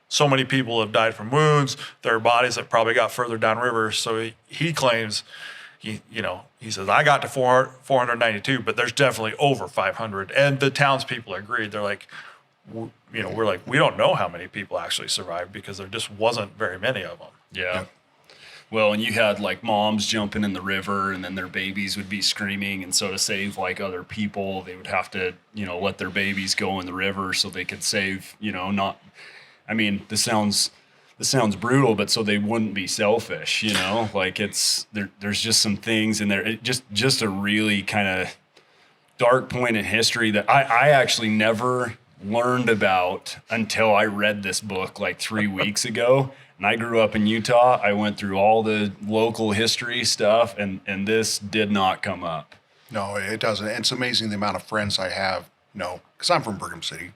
so many people have died from wounds. Their bodies have probably got further downriver. So he claims, he says, I got to 492, but there's definitely over 500. And the townspeople agreed. They're like, we're like, we don't know how many people actually survived because there just wasn't very many of them. Yeah. Well, and you had like moms jumping in the river and then their babies would be screaming. And so to save like other people, they would have to, let their babies go in the river so they could save, this sounds brutal, but so they wouldn't be selfish, like there's just some things in there. It just a really kind of dark point in history that I actually never learned about until I read this book like 3 weeks ago. And I grew up in Utah. I went through all the local history stuff, and this did not come up. No, it doesn't. And it's amazing the amount of friends I have, because I'm from Brigham City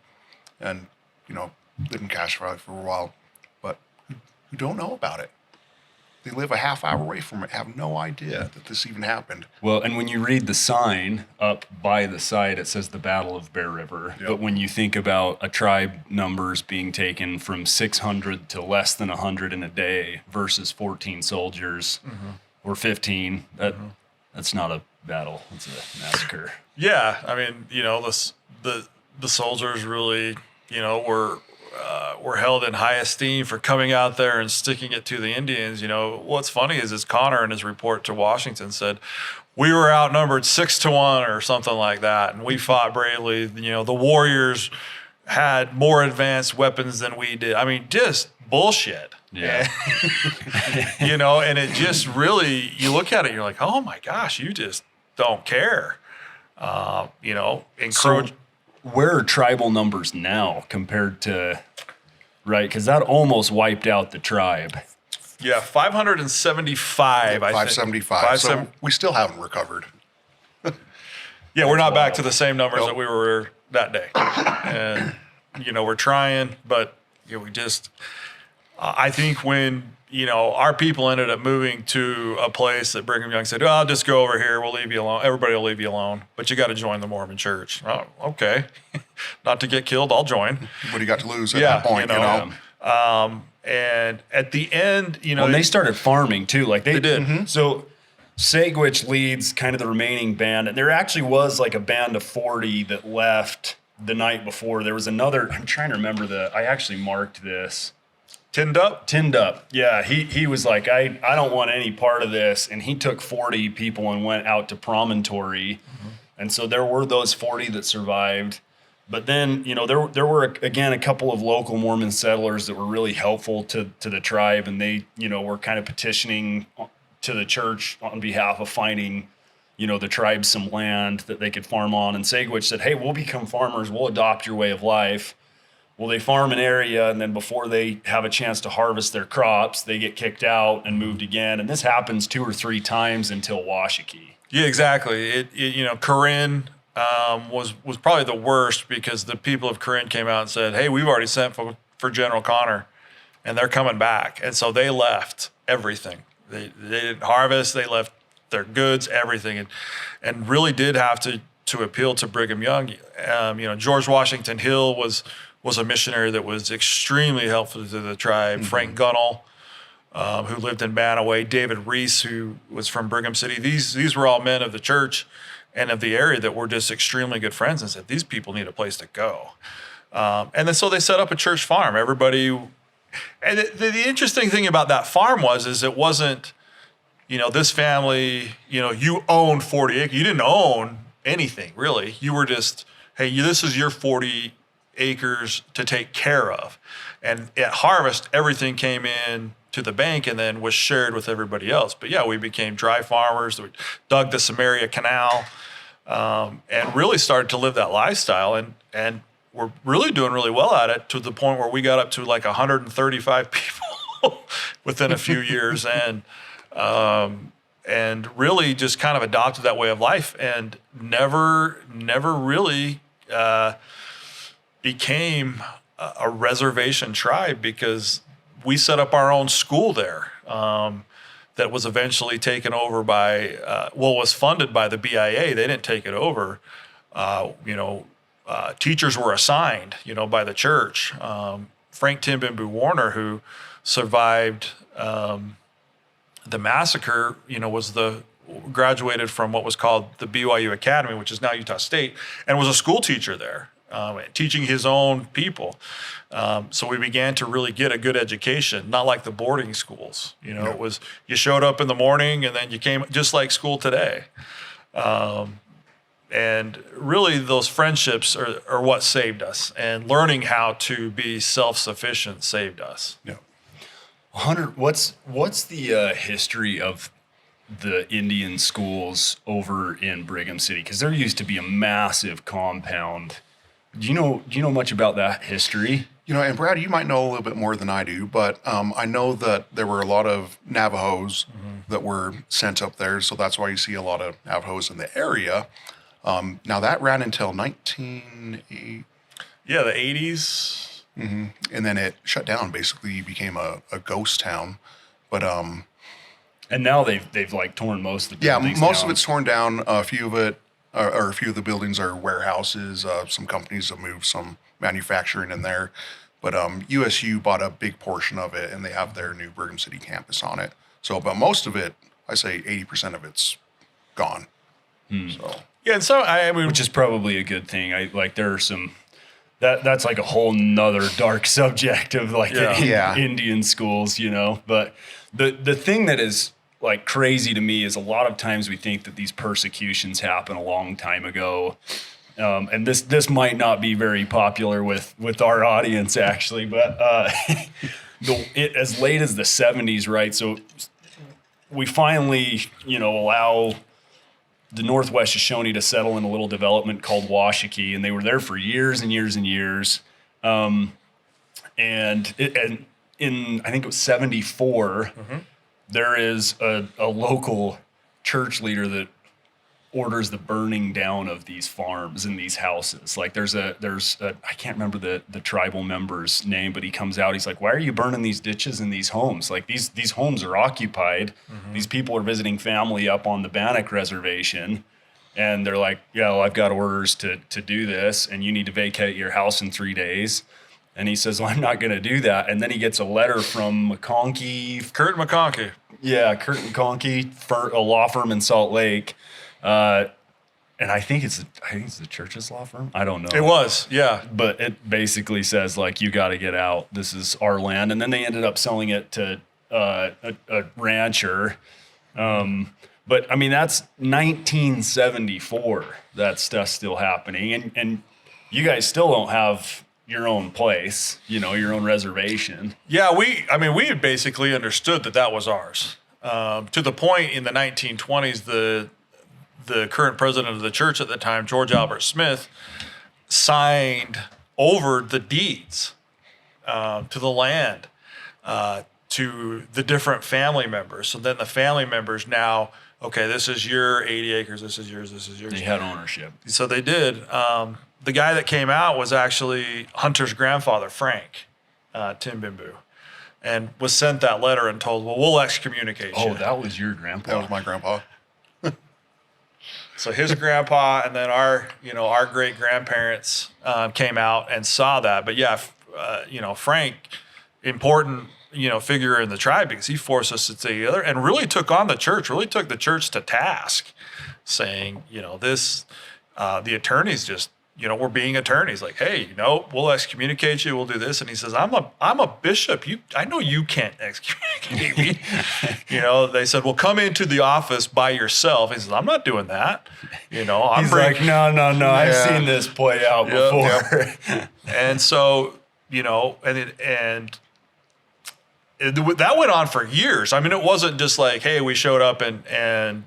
and, lived in Cache Valley for a while, but who don't know about it. they live a half hour away from it, have no idea that this even happened. Well, and when you read the sign up by the site, it says the Battle of Bear River. Yep. But when you think about a tribe numbers being taken from 600 to less than 100 in a day versus 14 soldiers or 15, that's not a battle. It's a massacre. Yeah, I mean, the soldiers really, were held in high esteem for coming out there and sticking it to the Indians. What's funny is Connor in his report to Washington said, we were outnumbered 6-1 or something like that, and we fought bravely. The warriors had more advanced weapons than we did. I mean, just bullshit. Yeah. And it just really, you look at it, you're like, oh my gosh, you just don't care. So where are tribal numbers now compared to, right? Because that almost wiped out the tribe. Yeah, 575. 575. So we still haven't recovered. Yeah, we're not back to the same numbers that we were that day. And, we're trying, but we just, I think when, our people ended up moving to a place that Brigham Young said, I'll just go over here. We'll leave you alone. Everybody will leave you alone. But you got to join the Mormon church. Oh, okay. Not to get killed, I'll join. What do you got to lose at that point, And at the end, Well, they started farming too. Like they did. Mm-hmm. So Segwich leads kind of the remaining band. And there actually was like a band of 40 that left the night before. There was another, I'm trying to remember I actually marked this. Tinned up. Yeah, he was like, I don't want any part of this. And he took 40 people and went out to Promontory. Mm-hmm. And so there were those 40 that survived. But then, there were, again, a couple of local Mormon settlers that were really helpful to the tribe. And they, were kind of petitioning to the church on behalf of finding, the tribe some land that they could farm on. And Segwich said, hey, we'll become farmers. We'll adopt your way of life. Well, they farm an area, and then before they have a chance to harvest their crops, they get kicked out and moved again. And this happens 2 or 3 times until Washakie. Yeah, exactly. Corinne was probably the worst because the people of Corinne came out and said, hey, we've already sent for General Connor, and they're coming back. And so they left everything. They didn't harvest. They left their goods, everything, and really did have to appeal to Brigham Young. George Washington Hill was a missionary that was extremely helpful to the tribe. Mm-hmm. Frank Gunnell, who lived in Banaway, David Reese, who was from Brigham City. These were all men of the church and of the area that were just extremely good friends and said, these people need a place to go. And then so they set up a church farm. Everybody, and the interesting thing about that farm is it wasn't, this family, you owned 40 acres. You didn't own anything, really. You were just, hey, this is your 40 acres to take care of. And at harvest, everything came in to the bank and then was shared with everybody else. But yeah, we became dry farmers. We dug the Samaria Canal and really started to live that lifestyle. And we're really doing really well at it to the point where we got up to like 135 people within a few years. And really just kind of adopted that way of life and never really became a reservation tribe because we set up our own school there that was eventually taken over by, was funded by the BIA. They didn't take it over. Teachers were assigned, by the church. Frank Timbimbu Warner, who survived the massacre, graduated from what was called the BYU Academy, which is now Utah State, and was a school teacher there. Teaching his own people. So we began to really get a good education, not like the boarding schools. It was, you showed up in the morning and then you came just like school today. And really those friendships are what saved us, and learning how to be self-sufficient saved us. Yeah. Hunter, what's the history of the Indian schools over in Brigham City? Because there used to be a massive compound. Do you know much about that history? And Brad, you might know a little bit more than I do, but I know that there were a lot of Navajos that were sent up there, so that's why you see a lot of Navajos in the area. Now that ran until 1980. Yeah, the 80s. Mm-hmm. And then it shut down. Basically, became a ghost town. But And now they've like torn most of the Yeah, buildings most down. of it's torn down. A few of it, or a few of the buildings are warehouses. Some companies have moved some manufacturing in there. But USU bought a big portion of it, and they have their new Brigham City campus on it. So, but most of it, I say 80% of it's gone. So, Yeah, and so I mean, which is probably a good thing. I like there are some that's like a whole nother dark subject of like Yeah. Indian schools, you know. But the thing that is like crazy to me is a lot of times we think that these persecutions happened a long time ago. And this might not be very popular with our audience actually, but as late as the 70s, right? So we finally, allow the Northwest Shoshone to settle in a little development called Washakie, and they were there for years and years and years. And in I think it was 74, there is a local church leader that orders the burning down of these farms and these houses. Like there's a I can't remember the tribal member's name, but he comes out, he's like, why are you burning these ditches and these homes? Like these homes are occupied. These people are visiting family up on the Bannock reservation. And they're like, yeah, well, I've got orders to do this, and you need to vacate your house in 3 days. And he says, well, I'm not going to do that. And then he gets a letter from McConkey. Kurt McConkey. Yeah, Kurt McConkey, a law firm in Salt Lake. And I think it's the church's law firm. I don't know. It was, yeah. But it basically says like, you got to get out. This is our land. And then they ended up selling it to a rancher. But I mean, that's 1974. That stuff's still happening, and you guys still don't have your own place, your own reservation. Yeah, we had basically understood that was ours. To the point in the 1920s, the current president of the church at the time, George Albert Smith, signed over the deeds to the land to the different family members. So then the family members now, okay, this is your 80 acres, this is yours, this is yours. They had ownership. So they did. The guy that came out was actually Hunter's grandfather, Frank Timbimbu, and was sent that letter and told, well, we'll excommunicate you. Oh, that was your grandpa. that was my grandpa. So his grandpa and then our great grandparents came out and saw that. But yeah, Frank, important, figure in the tribe because he forced us to stay together and really took the church to task, saying, the attorneys just, we're being attorneys, like, hey, we'll excommunicate you, we'll do this. And he says, I'm a bishop. I know you can't excommunicate me. They said, well, come into the office by yourself. He says, I'm not doing that. He's like, no, I've seen this play out before. Yep. And so, that went on for years. I mean, it wasn't just like, hey, we showed up and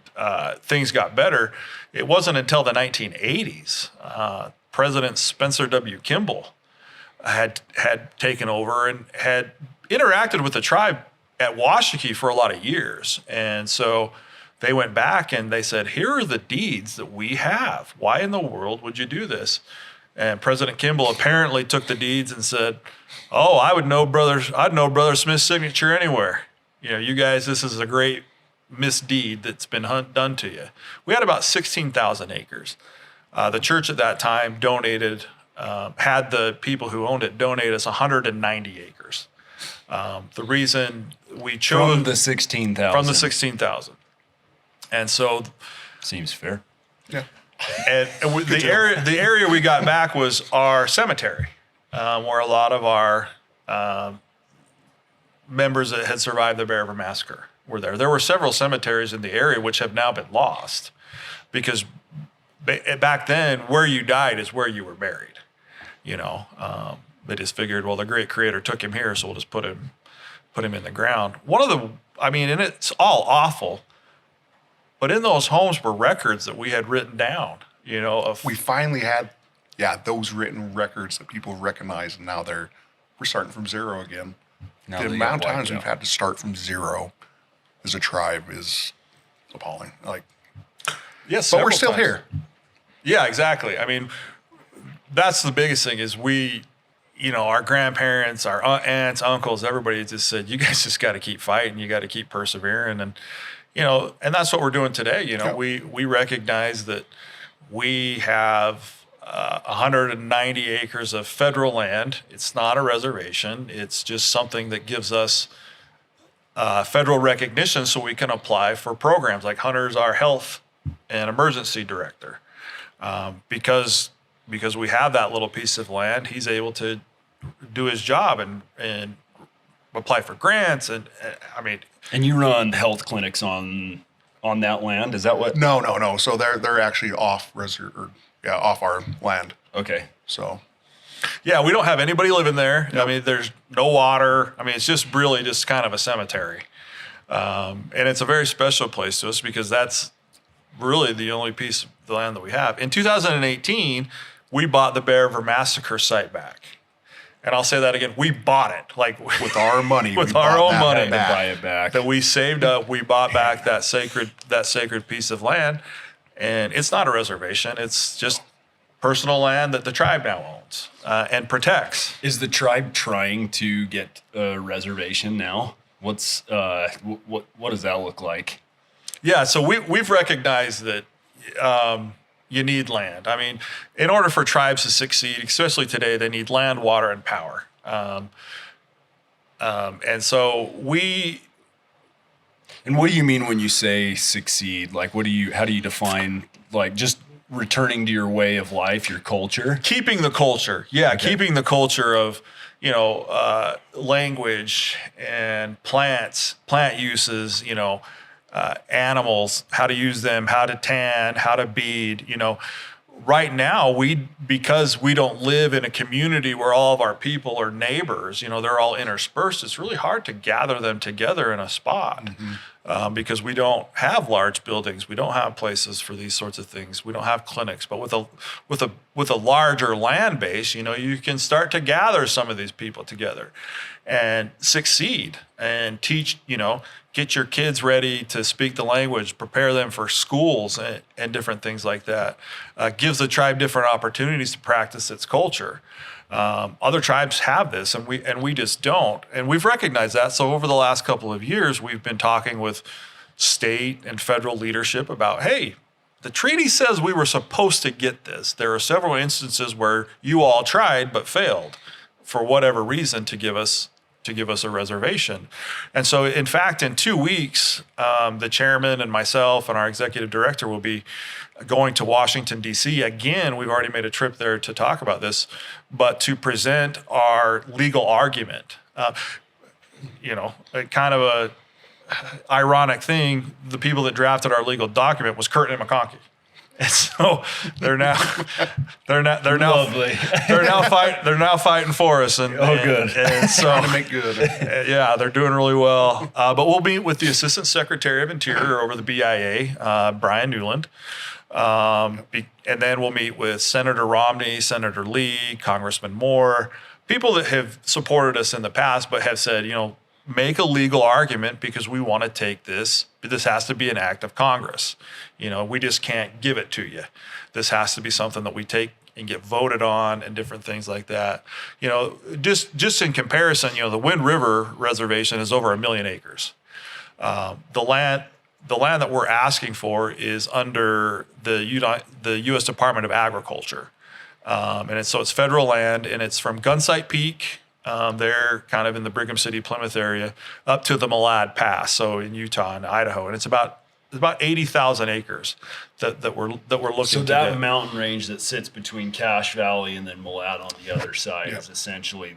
things got better. It wasn't until the 1980s. President Spencer W. Kimball had taken over and had interacted with the tribe at Washakie for a lot of years. And so they went back and they said, here are the deeds that we have. Why in the world would you do this? And President Kimball apparently took the deeds and said, oh, I'd know Brother Smith's signature anywhere. You guys, this is a great misdeed that's been done to you. We had about 16,000 acres. The church at that time donated, had the people who owned it donate us 190 acres. The reason we chose From the 16,000. From the 16,000. And so Seems fair. Yeah. and the area we got back was our cemetery, where a lot of our members that had survived the Bear River Massacre were there. There were several cemeteries in the area which have now been lost because back then where you died is where you were buried. They just figured, well, the great creator took him here, so we'll just put him in the ground. And it's all awful, but in those homes were records that we had written down, We finally had, those written records that people recognize, and now we're starting from zero again. Now The they amount got of times wiped we've had to start from zero as a tribe is appalling. yes, But we're still here. Yeah, exactly. I mean, that's the biggest thing is we, our grandparents, our aunts, uncles, everybody just said, you guys just got to keep fighting. You got to keep persevering. And, and that's what we're doing today. We recognize that we have 190 acres of federal land. It's not a reservation. It's just something that gives us federal recognition so we can apply for programs like Hunter's our health and emergency director. Because we have that little piece of land, he's able to do his job and apply for grants. And And you run health clinics on that land? Is that what? No. So they're actually off our land. Okay. So. Yeah, we don't have anybody living there. Nope. There's no water. It's just really just kind of a cemetery. And it's a very special place to us because that's really the only piece of the land that we have. In 2018, we bought the Bear River Massacre site back. And I'll say that again, we bought it. With our money. With our own money. To buy it back. That we saved up, we bought back that sacred piece of land. And it's not a reservation. It's just personal land that the tribe now owns and protects. Is the tribe trying to get a reservation now? What does that look like? Yeah, so we've recognized that you need land. In order for tribes to succeed, especially today, they need land, water, and power. And so we. And what do you mean when you say succeed? How do you define just returning to your way of life, your culture? Keeping the culture. Yeah, okay. Keeping the culture of, language and plant uses, animals, how to use them, how to tan, how to bead. Right now, because we don't live in a community where all of our people are neighbors, they're all interspersed, it's really hard to gather them together in a spot. Mm-hmm. Because we don't have large buildings, we don't have places for these sorts of things, we don't have clinics. But with a larger land base, you can start to gather some of these people together and succeed and teach. Get your kids ready to speak the language, prepare them for schools and different things like that. Gives the tribe different opportunities to practice its culture. Other tribes have this, and we just don't. And we've recognized that. So over the last couple of years, we've been talking with state and federal leadership about, hey, the treaty says we were supposed to get this. There are several instances where you all tried but failed for whatever reason to give us a reservation. And so, in fact, in 2 weeks, the chairman and myself and our executive director will be going to Washington, D.C. Again, we've already made a trip there to talk about this, but to present our legal argument. Kind of a ironic thing, the people that drafted our legal document was Curtin and McConkie. And so they're now Lovely. they're now fighting for us. And good. And so trying to make good. Yeah, they're doing really well. But we'll meet with the Assistant Secretary of Interior over the BIA, Brian Newland. And then we'll meet with Senator Romney, Senator Lee, Congressman Moore, people that have supported us in the past, but have said, make a legal argument because we want to take this. This has to be an act of Congress. We just can't give it to you. This has to be something that we take and get voted on and different things like that. Just in comparison, the Wind River Reservation is over 1 million acres. The land that we're asking for is under the U.S. Department of Agriculture. And it's federal land, and it's from Gunsight Peak, they're kind of in the Brigham City, Plymouth area, up to the Malad Pass, so in Utah and Idaho. And it's about 80,000 acres that we're looking so to that get. mountain range that sits between Cache Valley and then Malad on the other side is essentially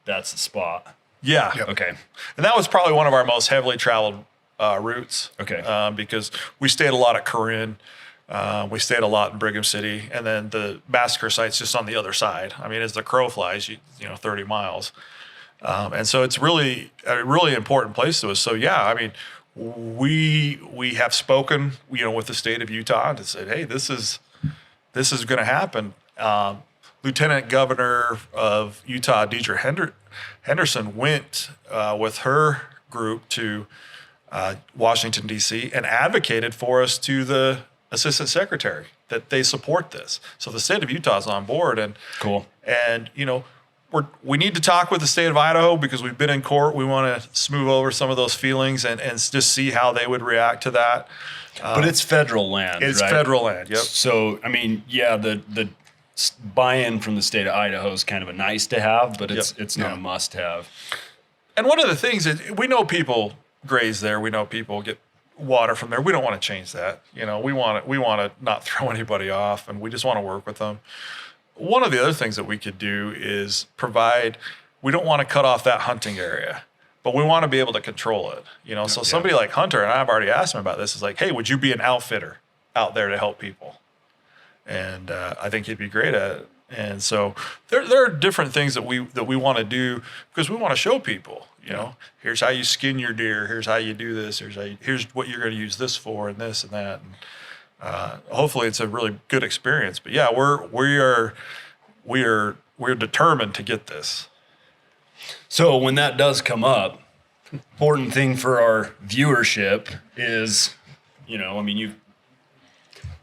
that's the spot. Yeah. Yep. Okay. And that was probably one of our most heavily traveled routes. Okay. Because we stayed a lot at Corinne. We stayed a lot in Brigham City, and then the massacre site's just on the other side. As the crow flies, 30 miles. And so it's really a really important place to us. So yeah, we have spoken, with the state of Utah and said, hey, this is going to happen. Lieutenant Governor of Utah, Deidre Henderson, went with her group to Washington, D.C. and advocated for us to the Assistant Secretary that they support this. So the state of Utah is on board. And cool. And, we need to talk with the state of Idaho because we've been in court. We want to smooth over some of those feelings and just see how they would react to that. But it's federal land, It's right? federal land. Yep. So, I mean, yeah, the buy-in from the state of Idaho is kind of a nice to have, but it's not a must have. And one of the things is we know people graze there. We know people get water from there. We don't want to change that. You know, we want to not throw anybody off, and we just want to work with them. One of the other things that we could do is provide. We don't want to cut off that hunting area, but we want to be able to control it. You know, so somebody like Hunter, and I've already asked him about this, is like, hey, would you be an outfitter out there to help people? And I think he'd be great at it. And so there are different things that we want to do because we want to show people, you know, here's how you skin your deer, here's how you do this, here's what you're going to use this for, and this and that. And hopefully it's a really good experience. But yeah, we're determined to get this. So when that does come up, important thing for our viewership is, you know, I mean,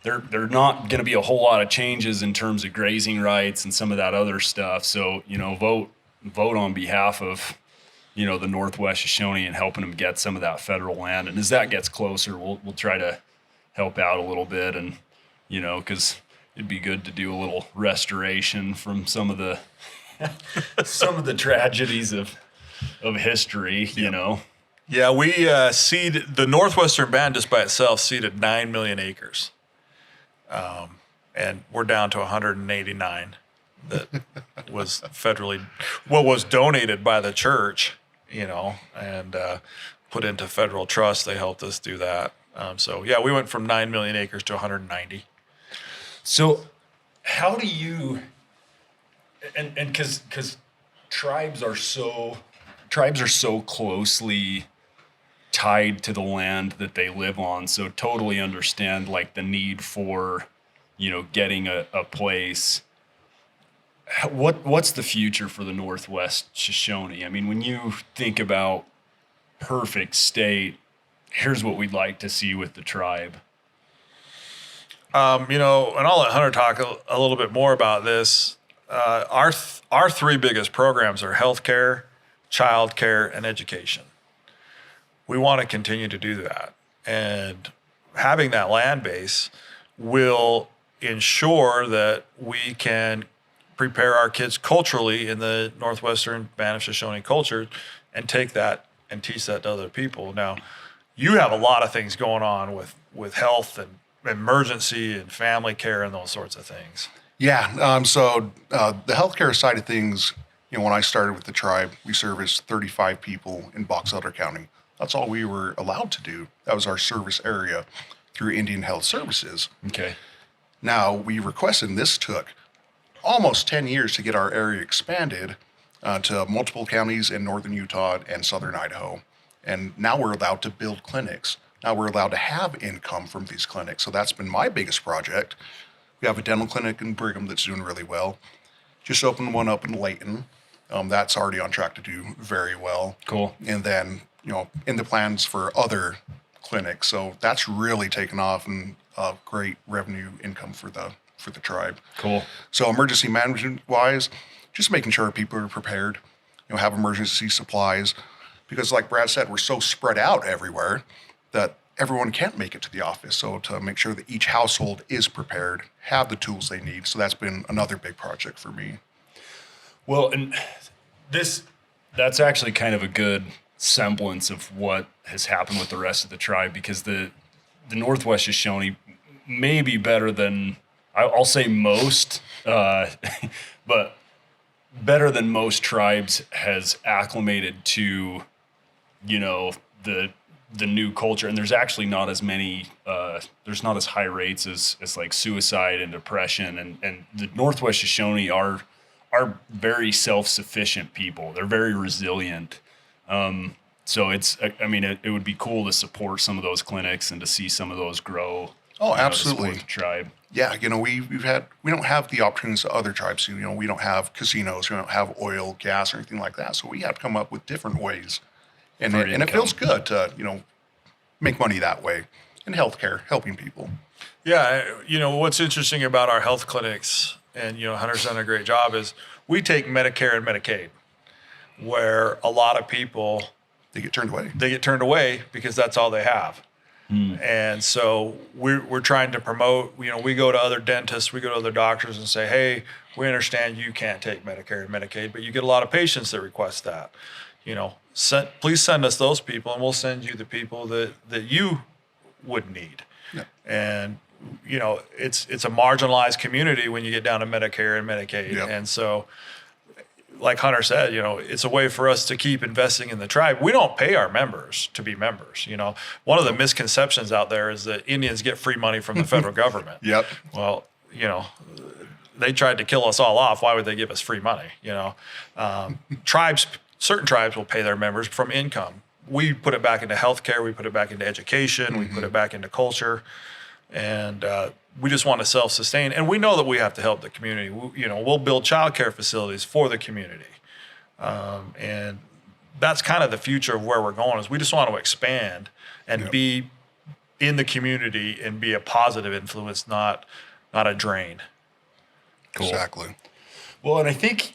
There not going to be a whole lot of changes in terms of grazing rights and some of that other stuff. So, you know, vote on behalf of, you know, the Northwest Shoshone and helping them get some of that federal land. And as that gets closer, we'll try to help out a little bit. And, you know, because it'd be good to do a little restoration from some of the tragedies of history, you know. Yeah, we seeded the Northwestern Band just by itself seeded 9 million acres. And we're down to 189 that was was donated by the church, you know, and put into federal trust. They helped us do that. So yeah, we went from 9 million acres to 190. So how do you, and because tribes are so closely tied to the land that they live on, so totally understand like the need for, you know, getting a place. What's the future for the Northwest Shoshone? I mean, when you think about perfect state, here's what we'd like to see with the tribe. You know, and I'll let Hunter talk a little bit more about this. Our three biggest programs are healthcare, childcare, and education. We want to continue to do that. And having that land base will ensure that we can prepare our kids culturally in the Northwestern Band of Shoshone culture and take that and teach that to other people. Now, you have a lot of things going on with health and emergency and family care and those sorts of things. Yeah. So the healthcare side of things, you know, when I started with the tribe, we serviced 35 people in Box Elder County. That's all we were allowed to do. That was our service area through Indian Health Services. Okay. Now, we requested, and this took almost 10 years to get our area expanded to multiple counties in northern Utah and southern Idaho. And now we're allowed to build clinics. Now we're allowed to have income from these clinics. So that's been my biggest project. We have a dental clinic in Brigham that's doing really well. Just opened one up in Layton. That's already on track to do very well. Cool. And then, you know, in the plans for other clinics. So that's really taken off and great revenue income for the tribe. Cool. So emergency management wise, just making sure people are prepared, you know, have emergency supplies, because like Brad said, we're so spread out everywhere that everyone can't make it to the office. So to make sure that each household is prepared, have the tools they need. So that's been another big project for me. Well, and that's actually kind of a good semblance of what has happened with the rest of the tribe, because the Northwest Shoshone may be better than, I'll say most, but better than most tribes has acclimated to, you know, the new culture. And there's actually not as many, there's not as high rates as like suicide and depression. And the Northwest Shoshone are very self-sufficient people. They're very resilient. So it would be cool to support some of those clinics and to see some of those grow. Oh, absolutely. To support the tribe. Yeah, you know, we don't have the opportunities that other tribes do. You know, we don't have casinos, we don't have oil, gas, or anything like that. So we have to come up with different ways, and it feels good to, you know, make money that way. In healthcare, helping people. Yeah, you know what's interesting about our health clinics and Hunter's done a great job, is we take Medicare and Medicaid, where a lot of people They get turned away. they get turned away because that's all they have. And so we're trying to promote, we go to other dentists, we go to other doctors and say, hey, we understand you can't take Medicare and Medicaid, but you get a lot of patients that request that. Please send us those people, and we'll send you the people that you would need. Yeah. And it's a marginalized community when you get down to Medicare and Medicaid. Yeah. And so, like Hunter said, it's a way for us to keep investing in the tribe. We don't pay our members to be members. One of the misconceptions out there is that Indians get free money from the federal government. Yep. Well, they tried to kill us all off. Why would they give us free money? Certain tribes will pay their members from income. We put it back into healthcare. We put it back into education. We put it back into culture. And we just want to self-sustain. And we know that we have to help the community. We'll build childcare facilities for the community. And that's kind of the future of where we're going, is we just want to expand and be in the community and be a positive influence, not a drain. Cool. Exactly. Well, and I think,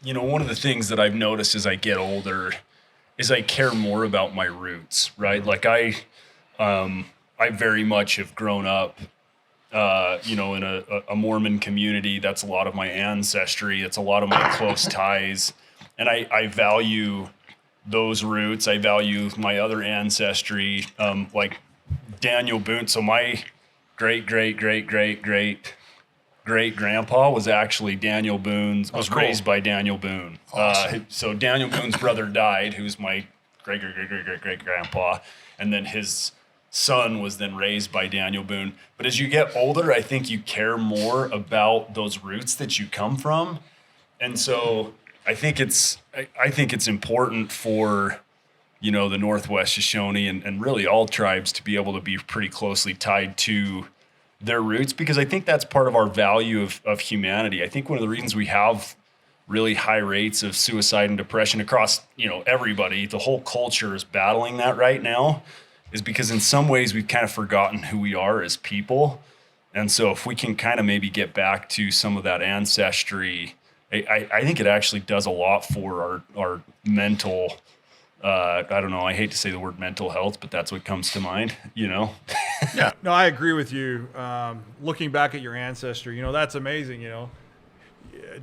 one of the things that I've noticed as I get older is I care more about my roots, right? Like I very much have grown up, in a Mormon community. That's a lot of my ancestry. It's a lot of my close ties. And I value those roots. I value my other ancestry, like Daniel Boone. So my great-great-great-great-great-grandpa was actually Daniel Boone's, was raised by Daniel Boone. Awesome. So Daniel Boone's brother died, who's my great-great-great-great-great-grandpa. And then his son was then raised by Daniel Boone. But as you get older, I think you care more about those roots that you come from. And so I think it's important for, the Northwest Shoshone and really all tribes to be able to be pretty closely tied to their roots, because I think that's part of our value of humanity. I think one of the reasons we have really high rates of suicide and depression across, everybody, the whole culture is battling that right now, is because in some ways we've kind of forgotten who we are as people. And so if we can kind of maybe get back to some of that ancestry, I think it actually does a lot for our mental, I don't know, I hate to say the word mental health, but that's what comes to mind, Yeah, no, I agree with you. Looking back at your ancestry, that's amazing.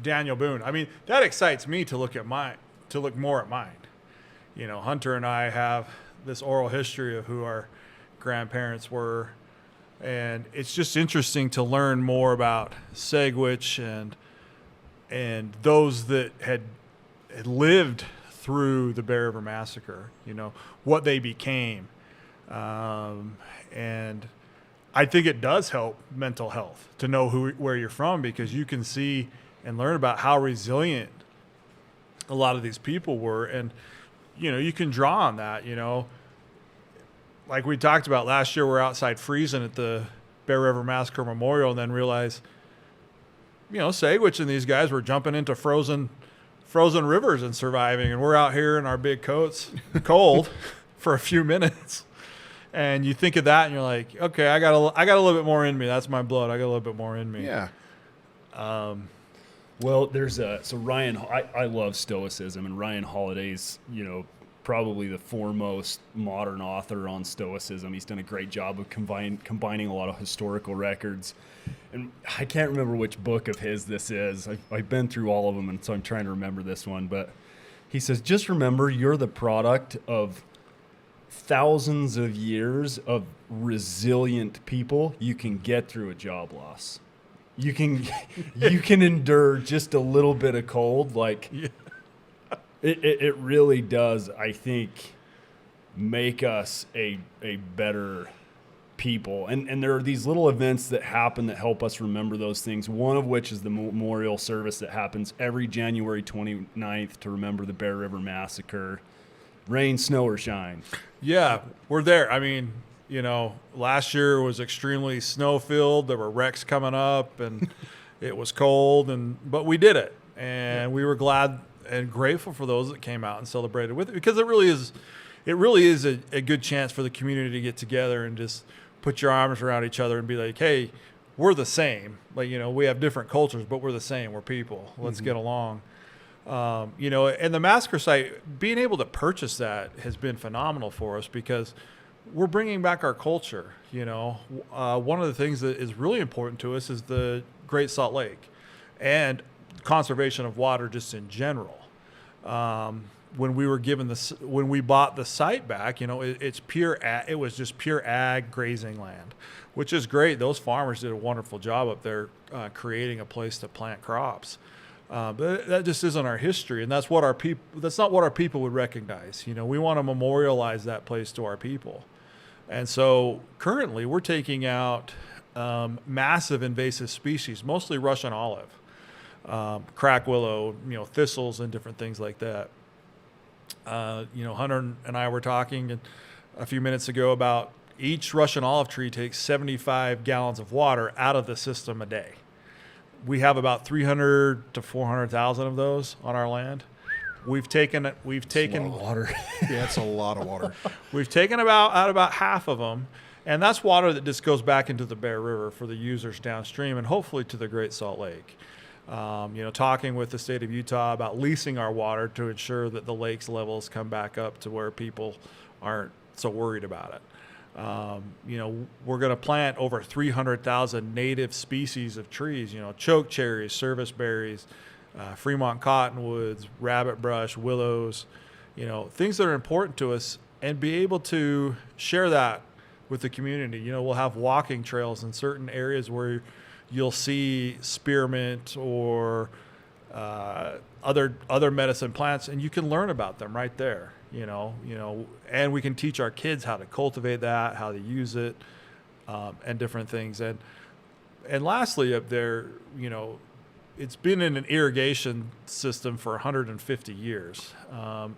Daniel Boone. I mean, that excites me to look more at mine. Hunter and I have this oral history of who our grandparents were, and it's just interesting to learn more about Segwitch and those that had lived through the Bear River Massacre, what they became. And I think it does help mental health to know where you're from, because you can see and learn about how resilient a lot of these people were. And, you can draw on that, like we talked about last year, we're outside freezing at the Bear River Massacre Memorial, and then realize, Segwitch and these guys were jumping into frozen rivers and surviving, and we're out here in our big coats, cold, for a few minutes. And you think of that, and you're like, okay, I got a little bit more in me. That's my blood. I got a little bit more in me. Yeah. Well, there's so Ryan, I love Stoicism, and Ryan Holiday's, probably the foremost modern author on Stoicism. He's done a great job of combining a lot of historical records. And I can't remember which book of his this is. I've been through all of them, and so I'm trying to remember this one. But he says, just remember, you're the product of thousands of years of resilient people. You can get through a job loss. You can endure just a little bit of cold. Like, yeah. It really does, I think, make us a better people. And there are these little events that happen that help us remember those things, one of which is the memorial service that happens every January 29th to remember the Bear River Massacre, rain, snow, or shine. Yeah, we're there. I mean, last year was extremely snow-filled. There were wrecks coming up, and it was cold, but we did it. And we were glad and grateful for those that came out and celebrated with it, because it really is a good chance for the community to get together and just put your arms around each other and be like, hey, we're the same. Like, we have different cultures, but we're the same. We're people. Let's get along. And the massacre site, being able to purchase that has been phenomenal for us because we're bringing back our culture. One of the things that is really important to us is the Great Salt Lake and conservation of water just in general. When we bought the site back, it was just pure ag grazing land, which is great. Those farmers did a wonderful job up there creating a place to plant crops. But that just isn't our history, and that's not what our people would recognize. We want to memorialize that place to our people. And so currently we're taking out massive invasive species, mostly Russian olive, crack willow, thistles and different things like that. Hunter and I were talking a few minutes ago about each Russian olive tree takes 75 gallons of water out of the system a day. We have about 300 to 400,000 of those on our land. We've taken a lot of water. Yeah, it's a lot of water. We've taken about half of them, and that's water that just goes back into the Bear River for the users downstream and hopefully to the Great Salt Lake. Talking with the state of Utah about leasing our water to ensure that the lake's levels come back up to where people aren't so worried about it. We're going to plant over 300,000 native species of trees, choke cherries, service berries, Fremont cottonwoods, rabbit brush, willows, things that are important to us, and be able to share that with the community. We'll have walking trails in certain areas where you'll see spearmint or other medicine plants, and you can learn about them right there. And we can teach our kids how to cultivate that, how to use it, and different things. And lastly, up there, it's been in an irrigation system for 150 years.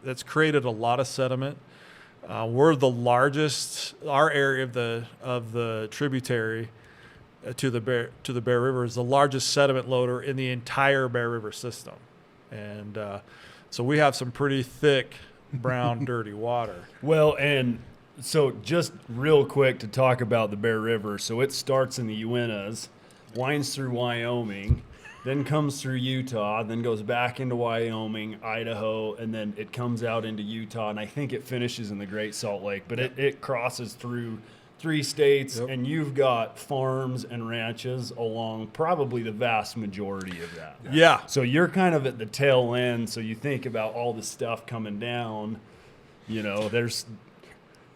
That's created a lot of sediment. We're the largest. Our area of the tributary to the Bear River is the largest sediment loader in the entire Bear River system, and so we have some pretty thick, brown, dirty water. Well, and so just real quick to talk about the Bear River. So it starts in the Uintas, winds through Wyoming, then comes through Utah, then goes back into Wyoming, Idaho, and then it comes out into Utah, and I think it finishes in the Great Salt Lake. But it crosses through 3 states, and you've got farms and ranches along probably the vast majority of that. Yeah. So you're kind of at the tail end. So you think about all the stuff coming down, there's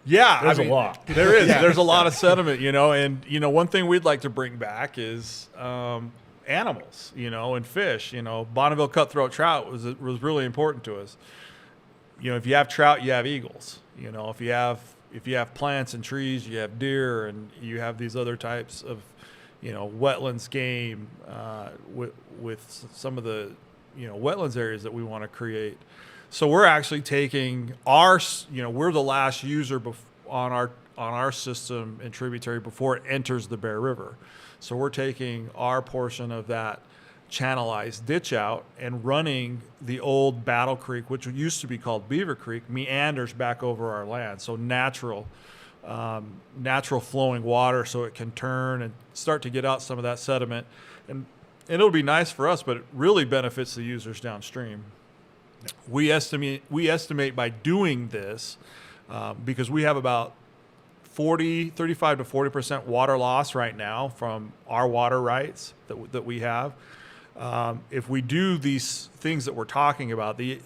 a lot. There is. There's a lot of sediment, and, one thing we'd like to bring back is animals, and fish. Bonneville cutthroat trout was really important to us. If you have trout, you have eagles. If you have plants and trees, you have deer, and you have these other types of, wetlands game with some of the, wetlands areas that we want to create. So we're actually taking we're the last user on our system and tributary before it enters the Bear River. So we're taking our portion of that channelized ditch out and running the old Battle Creek, which used to be called Beaver Creek, meanders back over our land. So natural flowing water, so it can turn and start to get out some of that sediment. And it'll be nice for us, but it really benefits the users downstream. We estimate by doing this, because we have about 35 to 40% water loss right now from our water rights that we have. If we do these things that we're talking about, the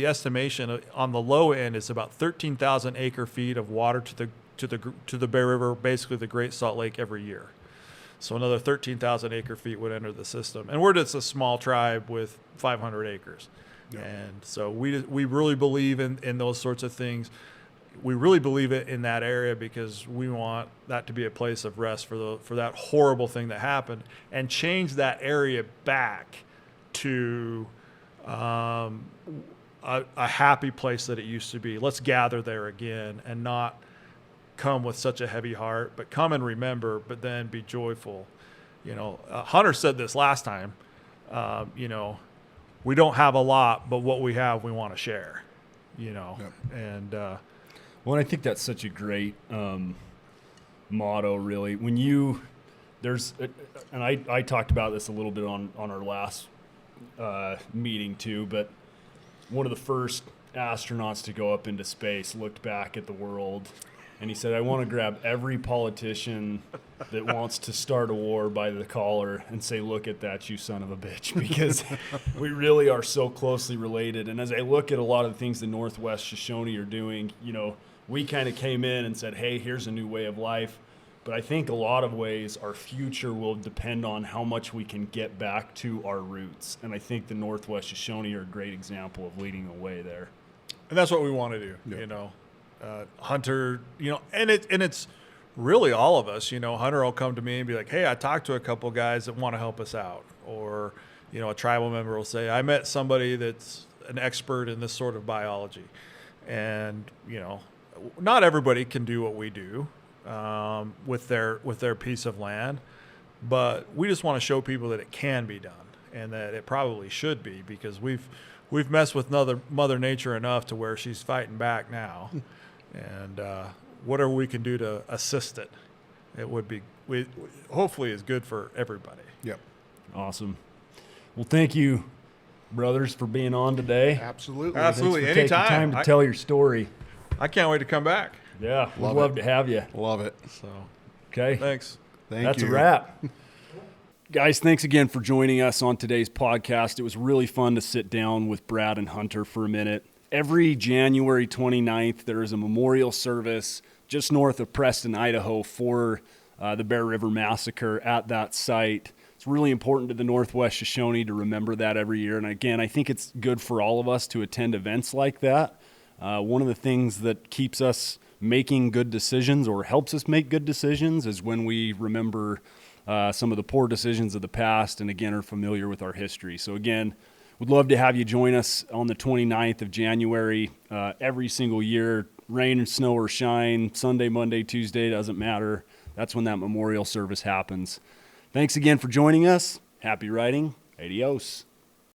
estimation on the low end is about 13,000 acre feet of water to the Bear River, basically the Great Salt Lake, every year. So another 13,000 acre feet would enter the system, and we're just a small tribe with 500 acres. Yeah. And so we really believe in those sorts of things. We really believe it in that area because we want that to be a place of rest for that horrible thing that happened, and change that area back to a happy place that it used to be. Let's gather there again and not come with such a heavy heart, but come and remember, but then be joyful. Hunter said this last time, we don't have a lot, but what we have, we want to share, Yep. And, well, I think that's such a great motto, really. When you there's, and I talked about this a little bit on our last meeting too, but one of the first astronauts to go up into space looked back at the world and he said, I want to grab every politician that wants to start a war by the collar and say, look at that, you son of a bitch, because we really are so closely related. And as I look at a lot of the things the Northwest Shoshone are doing, you know, we kind of came in and said, hey, here's a new way of life. But I think a lot of ways our future will depend on how much we can get back to our roots. And I think the Northwest Shoshone are a great example of leading the way there. And that's what we want to do, you know. Hunter, you know, and it's really all of us, you know. Hunter will come to me and be like, hey, I talked to a couple guys that want to help us out. Or, you know, a tribal member will say, I met somebody that's an expert in this sort of biology. And, you know, not everybody can do what we do with their piece of land, but we just want to show people that it can be done and that it probably should be, because we've messed with Mother Nature enough to where she's fighting back now. And whatever we can do to assist it, it would be, hopefully is good for everybody. Yep. Awesome. Well, thank you, brothers, for being on today. Absolutely. Absolutely. Thanks for taking Anytime. time to tell your story. I can't wait to come back. Yeah, we'd Love love it. to have you. Love it. So Okay. thanks. That's a wrap. Guys, thanks again for joining us on today's podcast. It was really fun to sit down with Brad and Hunter for a minute. Every January 29th, there is a memorial service just north of Preston, Idaho, for the Bear River Massacre at that site. It's really important to the Northwest Shoshone to remember that every year. And again, I think it's good for all of us to attend events like that. One of the things that keeps us making good decisions, or helps us make good decisions, is when we remember some of the poor decisions of the past and, again, are familiar with our history. So, again, we'd love to have you join us on the 29th of January every single year. Rain and snow or shine, Sunday, Monday, Tuesday, doesn't matter. That's when that memorial service happens. Thanks again for joining us. Happy writing. Adios.